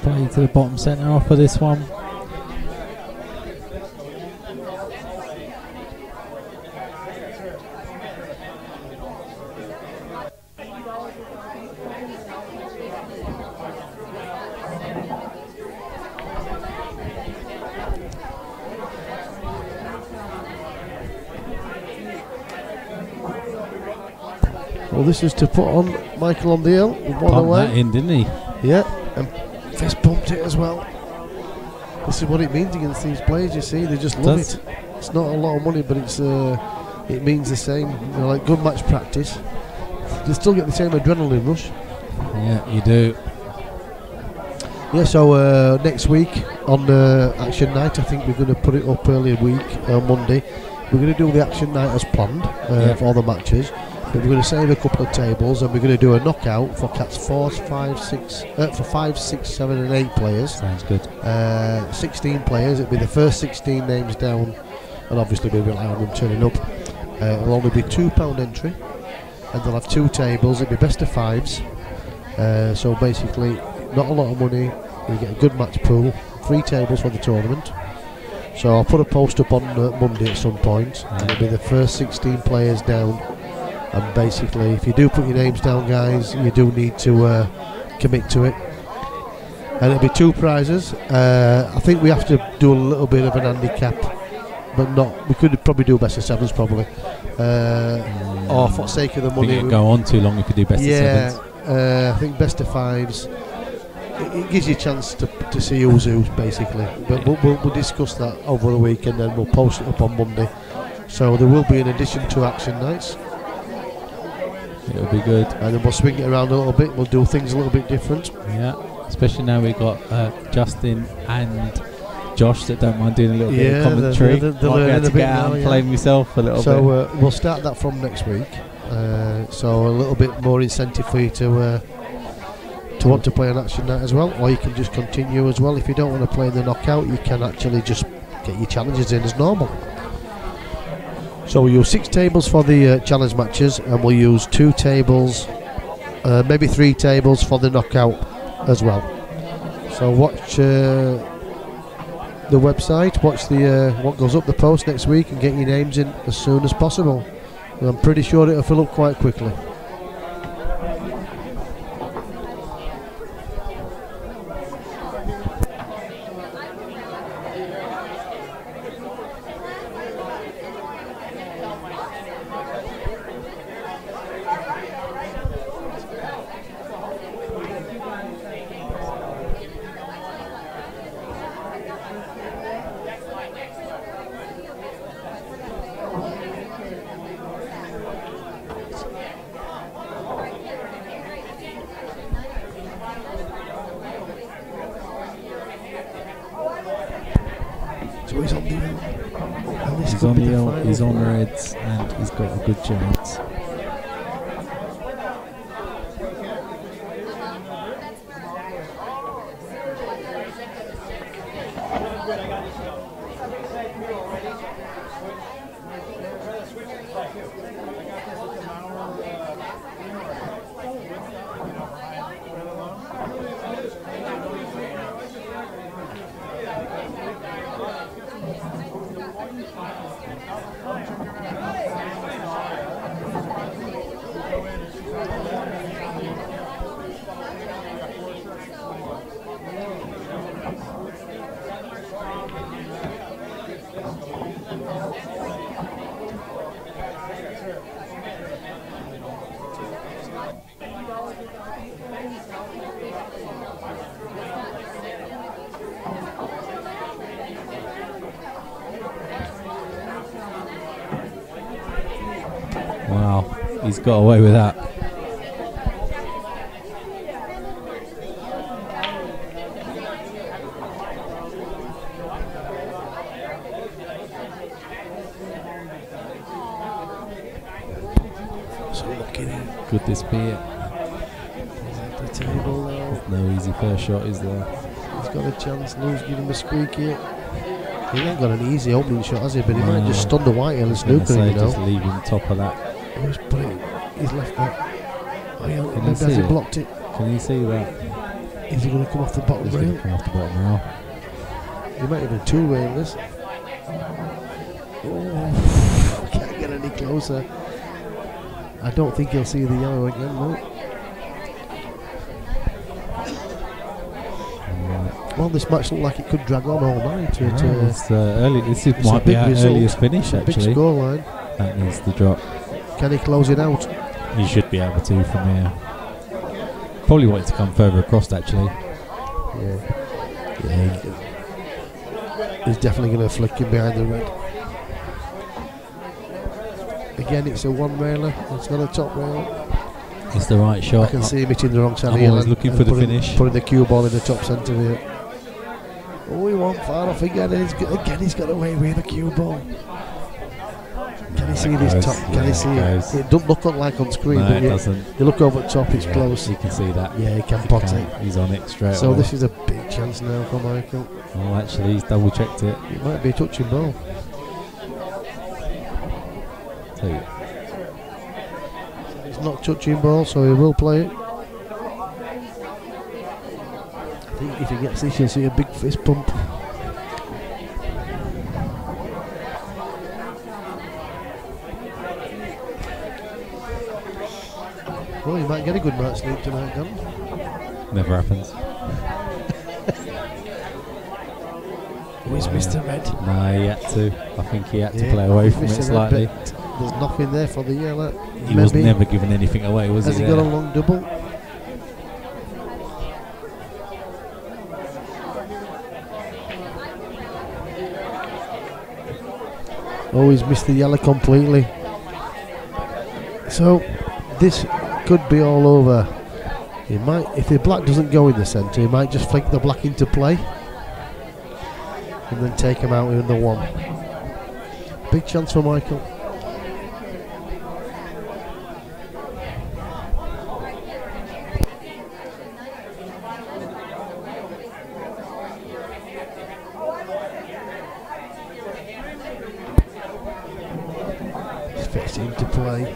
S2: play to the bottom centre off of this one.
S1: Well, this is to put on Michael on the hill. One
S2: Pumped
S1: away.
S2: that in, didn't he?
S1: Yeah, and fist bumped it as well. This is what it means against these players. You see, they just love it. It's not a lot of money, but it means the same. You know, like good match practice. They still get the same adrenaline rush.
S2: Yeah, you do.
S1: Yeah, so next week on Action Night, I think we're going to put it up early week on Monday. We're going to do the Action Night as planned for all the matches. But we're going to save a couple of tables, and we're going to do a knockout for cats 4, 5, 6, for 5, 6, 7 and 8 players.
S2: Sounds good.
S1: 16 players. It'll be the first 16 names down, and obviously we rely on them turning up. It'll only be £2 entry, and they'll have 2 tables. It'll be best of 5s. So basically, not a lot of money. You get a good match pool, 3 tables for the tournament. So I'll put a post up on Monday at some point. And it'll be the first 16 players down. And basically, if you do put your names down, guys, you do need to commit to it. And it'll be 2 prizes. I think we have to do a little bit of an handicap, but not. We could probably do best of 7s, probably. Or for the sake of the money.
S2: It'll go on too long if you do best of 7s.
S1: I think best of 5s. It gives you a chance to see who's who, basically. But we'll discuss that over the week, and then we'll post it up on Monday. So there will be an addition to Action Nights.
S2: It'll be good.
S1: And then we'll swing it around a little bit. We'll do things a little bit different.
S2: Yeah, especially now we've got Justin and Josh that don't mind doing a little bit of commentary.
S1: They're
S2: Might be able to get out and play myself a little bit.
S1: So we'll start that from next week. So a little bit more incentive for you to want to play an Action Night as well, or you can just continue as well. If you don't want to play the knockout, you can actually just get your challenges in as normal. So we'll use 6 tables for the challenge matches, and we'll use 2 tables, maybe 3 tables for the knockout as well. So watch the website, watch the what goes up the post next week, and get your names in as soon as possible. And I'm pretty sure it'll fill up quite quickly.
S2: He's on reds, and he's got a good chance. Wow, he's got away with that.
S1: So lucky there.
S2: Could this be it?
S1: He's at the table now.
S2: No easy first shot, is there?
S1: He's got a chance. Lou's giving him a squeak here. He ain't got an easy opening shot, has he? But he might just stun the Whitehill and snooker, you know.
S2: Just leave him top of that.
S1: He's put it. He's left that. Oh, yeah,
S2: Can you
S1: has
S2: see
S1: he
S2: it?
S1: blocked it?
S2: Can you see that?
S1: Is he going to come off the bottom
S2: He's going
S1: rail?
S2: to come off the bottom rail.
S1: He might even two rail this. Oh, can't get any closer. I don't think he'll see the yellow again, no. Well, this match looked like it could drag on all night.
S2: It's early. This might be our earliest finish, actually.
S1: Big scoreline.
S2: That needs to drop.
S1: Can he close it out?
S2: He should be able to from here. Probably wanted to come further across, actually.
S1: Yeah. He's definitely going to flick him behind the red. Again, it's a one railer. It's not a top rail.
S2: It's the right shot.
S1: I can see him hitting the wrong side.
S2: I'm always looking for the finish.
S1: Putting the cue ball in the top centre here. Oh, he won't far off again. And he's got away with the cue ball. Can you see this top? Can you see it? It doesn't look like on screen,
S2: no,
S1: but
S2: it doesn't.
S1: You look over the top, it's close.
S2: You can see that.
S1: Yeah, he can pot it.
S2: He's on it straight
S1: So
S2: away.
S1: this is a big chance now for Michael.
S2: Oh, actually, he's double checked it.
S1: It might be a touching ball. It's not touching ball, so he will play it. I think if he gets this, you'll see a big fist pump. Well, you might get a good night's sleep tonight, Dan.
S2: Never happens.
S1: Where's Mr. Red?
S2: No, he had to. I think he had to play away from it slightly.
S1: There's nothing there for the yellow.
S2: He was never giving anything away, was he?
S1: Has he got a long double? Oh, he's missed the yellow completely. So this could be all over. He might, if the black doesn't go in the centre, he might just flick the black into play and then take him out in the one. Big chance for Michael. He's fixed it into play.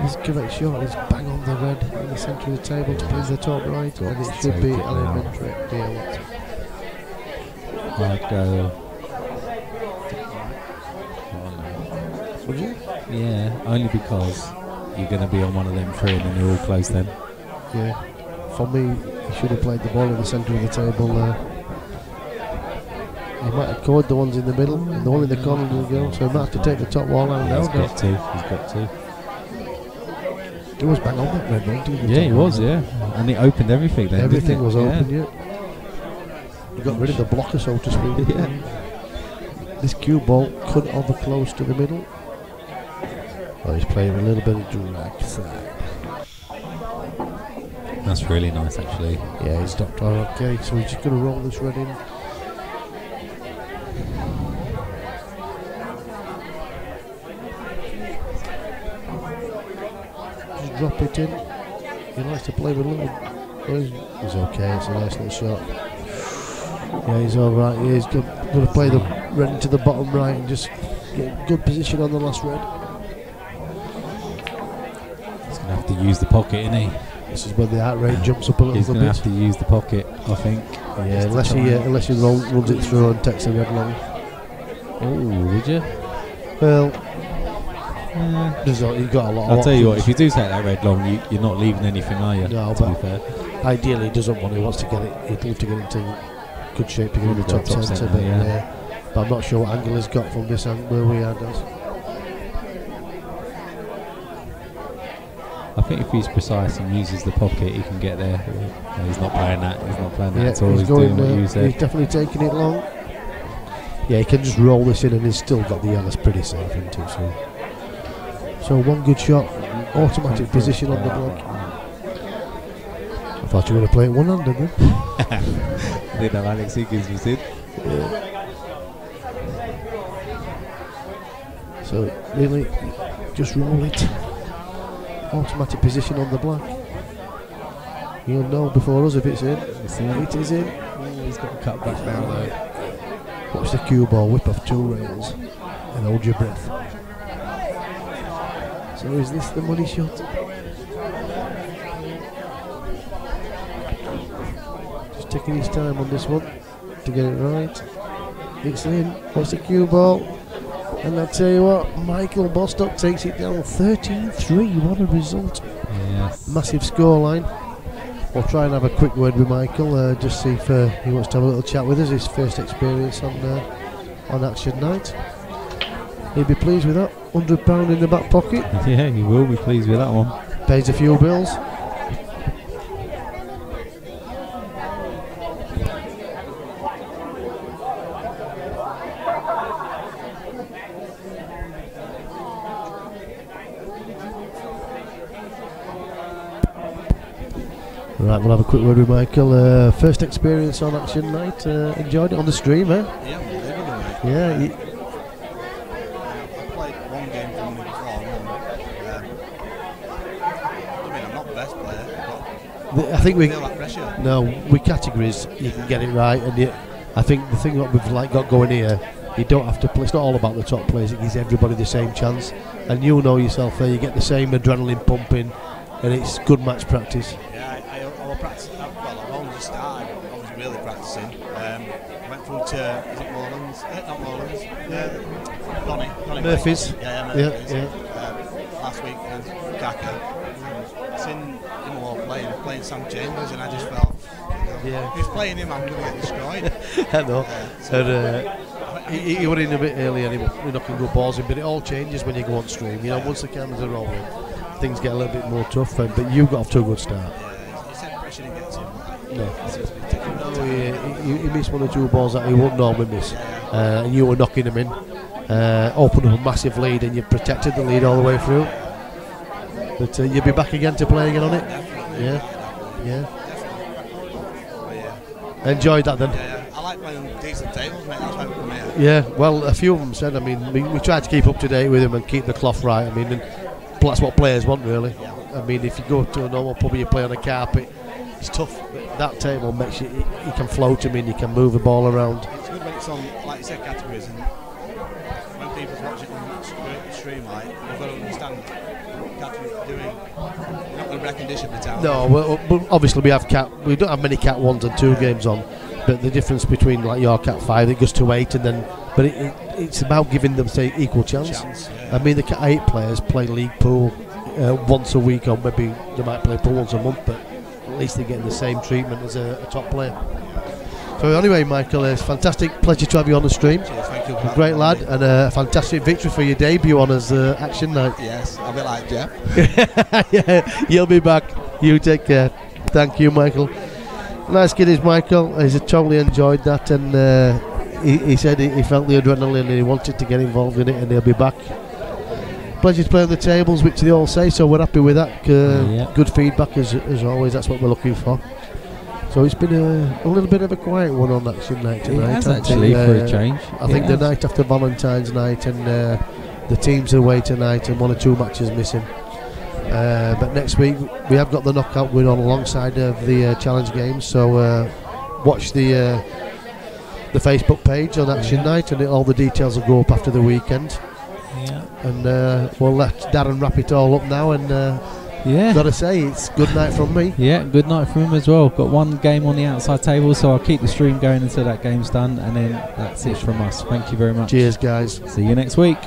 S1: His correct shot is bang on the red in the centre of the table to please the top right, and it should be elementary.
S2: I'd go.
S1: Would you?
S2: Yeah, only because you're going to be on one of them three and then you're all close then.
S1: Yeah. For me, he should have played the ball in the centre of the table there. He might have caught the ones in the middle, and the one in the corner will go, so he might have to take the top wall out now.
S2: He's got to.
S1: He was bang on that red, wasn't he?
S2: Yeah, he was, yeah. And it opened everything then.
S1: Everything was open,
S2: yeah.
S1: He got rid of the blocker, so to speak.
S2: Yeah.
S1: This cue ball could over close to the middle. Oh, he's playing a little bit of drag side.
S2: That's really nice, actually.
S1: Yeah, he's stopped her okay, so he's just going to roll this red in. Just drop it in. He likes to play with a little. Oh, he's okay, it's a nice little shot. Yeah, he's alright. Yeah, he's going to play the red into the bottom right and just get good position on the last red.
S2: He's going to have to use the pocket, isn't he?
S1: This is when the heart rate jumps up a little bit.
S2: He's going to have to use the pocket, I think.
S1: Yeah, unless he runs it through and takes the red long.
S2: Oh, would you?
S1: Well, you've got a lot.
S2: I'll tell you what, if you do take that red long, you're not leaving anything, are you?
S1: No,
S2: to
S1: but
S2: be fair.
S1: Ideally, he doesn't want. He wants to get it. He'd love to get into good shape to get in the top centre. But but I'm not sure what angle he's got from this angle where we are. Does.
S2: I think if he's precise and uses the pocket, he can get there. No, he's not playing that. He's not playing that at all. He's doing what you said.
S1: He's definitely taking it long. Yeah, he can just roll this in, and he's still got the yellows pretty safe into. So one good shot, automatic position on the block. I thought you were going to play it one-handed then.
S2: I didn't know Alex Higgins was in.
S1: Yeah. So really, just roll it. automatic position on the black. You'll know before us if it's in. It is in.
S2: Oh, he's got a cut back now though.
S1: Watch the cue ball whip off 2 rails and hold your breath. So is this the money shot? Just taking his time on this one to get it right. It's in. Watch the cue ball. And I'll tell you what, Michael Bostock takes it down 13-3. What a result.
S2: Yes.
S1: Massive scoreline. We'll try and have a quick word with Michael, just see if he wants to have a little chat with us. His first experience on action night. He'll be pleased with that. £100 in the back pocket.
S2: Yeah, he will be pleased with that one.
S1: Pays a few bills. Right, we'll have a quick word with Michael. First experience on action night. Enjoyed it on the stream, eh?
S3: Yeah, unbelievable.
S1: Yeah.
S3: I played one game from them before. I mean, I'm not the best player, but
S1: I think we
S3: feel that pressure.
S1: No, with categories you can get it right, and I think the thing that we've got going here, you don't have to play. It's not all about the top players. It gives everybody the same chance, and you know yourself there. You get the same adrenaline pumping, and it's good match practice.
S3: I will practice. Well, I've only just started. I was really practicing. I went through to is it Morelands? Not Morelands. Donny
S1: Murphy's.
S3: Murphy's.
S1: Yeah.
S3: Last week with Kaka. Seen him all playing Sam Chambers, and I just felt, if he's playing him, I'm going to get destroyed.
S1: I know. He went in a bit early and he was knocking good balls in, but it all changes when you go on stream. You know, once the cameras are rolling, things get a little bit more tough. But you got off to a good start.
S3: He said pressure didn't get to him.
S1: No, he missed 1 or 2 balls that he wouldn't normally miss, and you were knocking them in. Opened up a massive lead, and you protected the lead all the way through. But you'll be back again to play again on it.
S3: Definitely.
S1: Yeah. Enjoyed that then.
S3: Yeah. I like playing decent tables, mate. That's why we come here.
S1: Yeah, well, a few of them said. I mean, we tried to keep up to date with them and keep the cloth right. I mean, and that's what players want, really.
S3: Yeah.
S1: I mean, if you go to a normal pub and you play on a carpet, it's tough. That table makes you can float them in, you can move the ball around.
S3: It's good when it's on, like you said, categories, and when people's watching on stream, like, you've got to understand what categories are doing. You're not going to break condition every time.
S1: No, well, obviously we don't have many cat 1s and 2 games on, but the difference between like your cat 5, it goes to 8, and then but it's about giving them say equal chance. I mean, the cat 8 players play league pool once a week, or maybe they might play pool once a month, but at least they're getting the same treatment as a top player. So anyway, Michael, it's fantastic pleasure to have you on the stream.
S3: Cheers, thank you.
S1: A great lad, and a fantastic victory for your debut on as action night.
S3: Yes, I'll be like Jeff.
S1: Yeah, you'll be back. You take care. Thank you, Michael. Nice kid is Michael. He's totally enjoyed that, and he said he felt the adrenaline and he wanted to get involved in it, and he'll be back. Pleasure to play on the tables, which they all say, so we're happy with that. Good feedback as always. That's what we're looking for. So it's been a little bit of a quiet one on action night tonight.
S2: It has actually, for a change.
S1: I think the night after Valentine's night, and the teams are away tonight, and 1 or 2 matches missing. But next week we have got the knockout going on alongside of the challenge games. So watch the Facebook page on action night, and all the details will go up after the weekend.
S2: Yeah.
S1: And we'll let Darren wrap it all up now, and gotta say it's good night from me.
S2: Yeah, good night from him as well. Got 1 game on the outside table, so I'll keep the stream going until that game's done, and then that's it from us. Thank you very much.
S1: Cheers, guys.
S2: See you next week.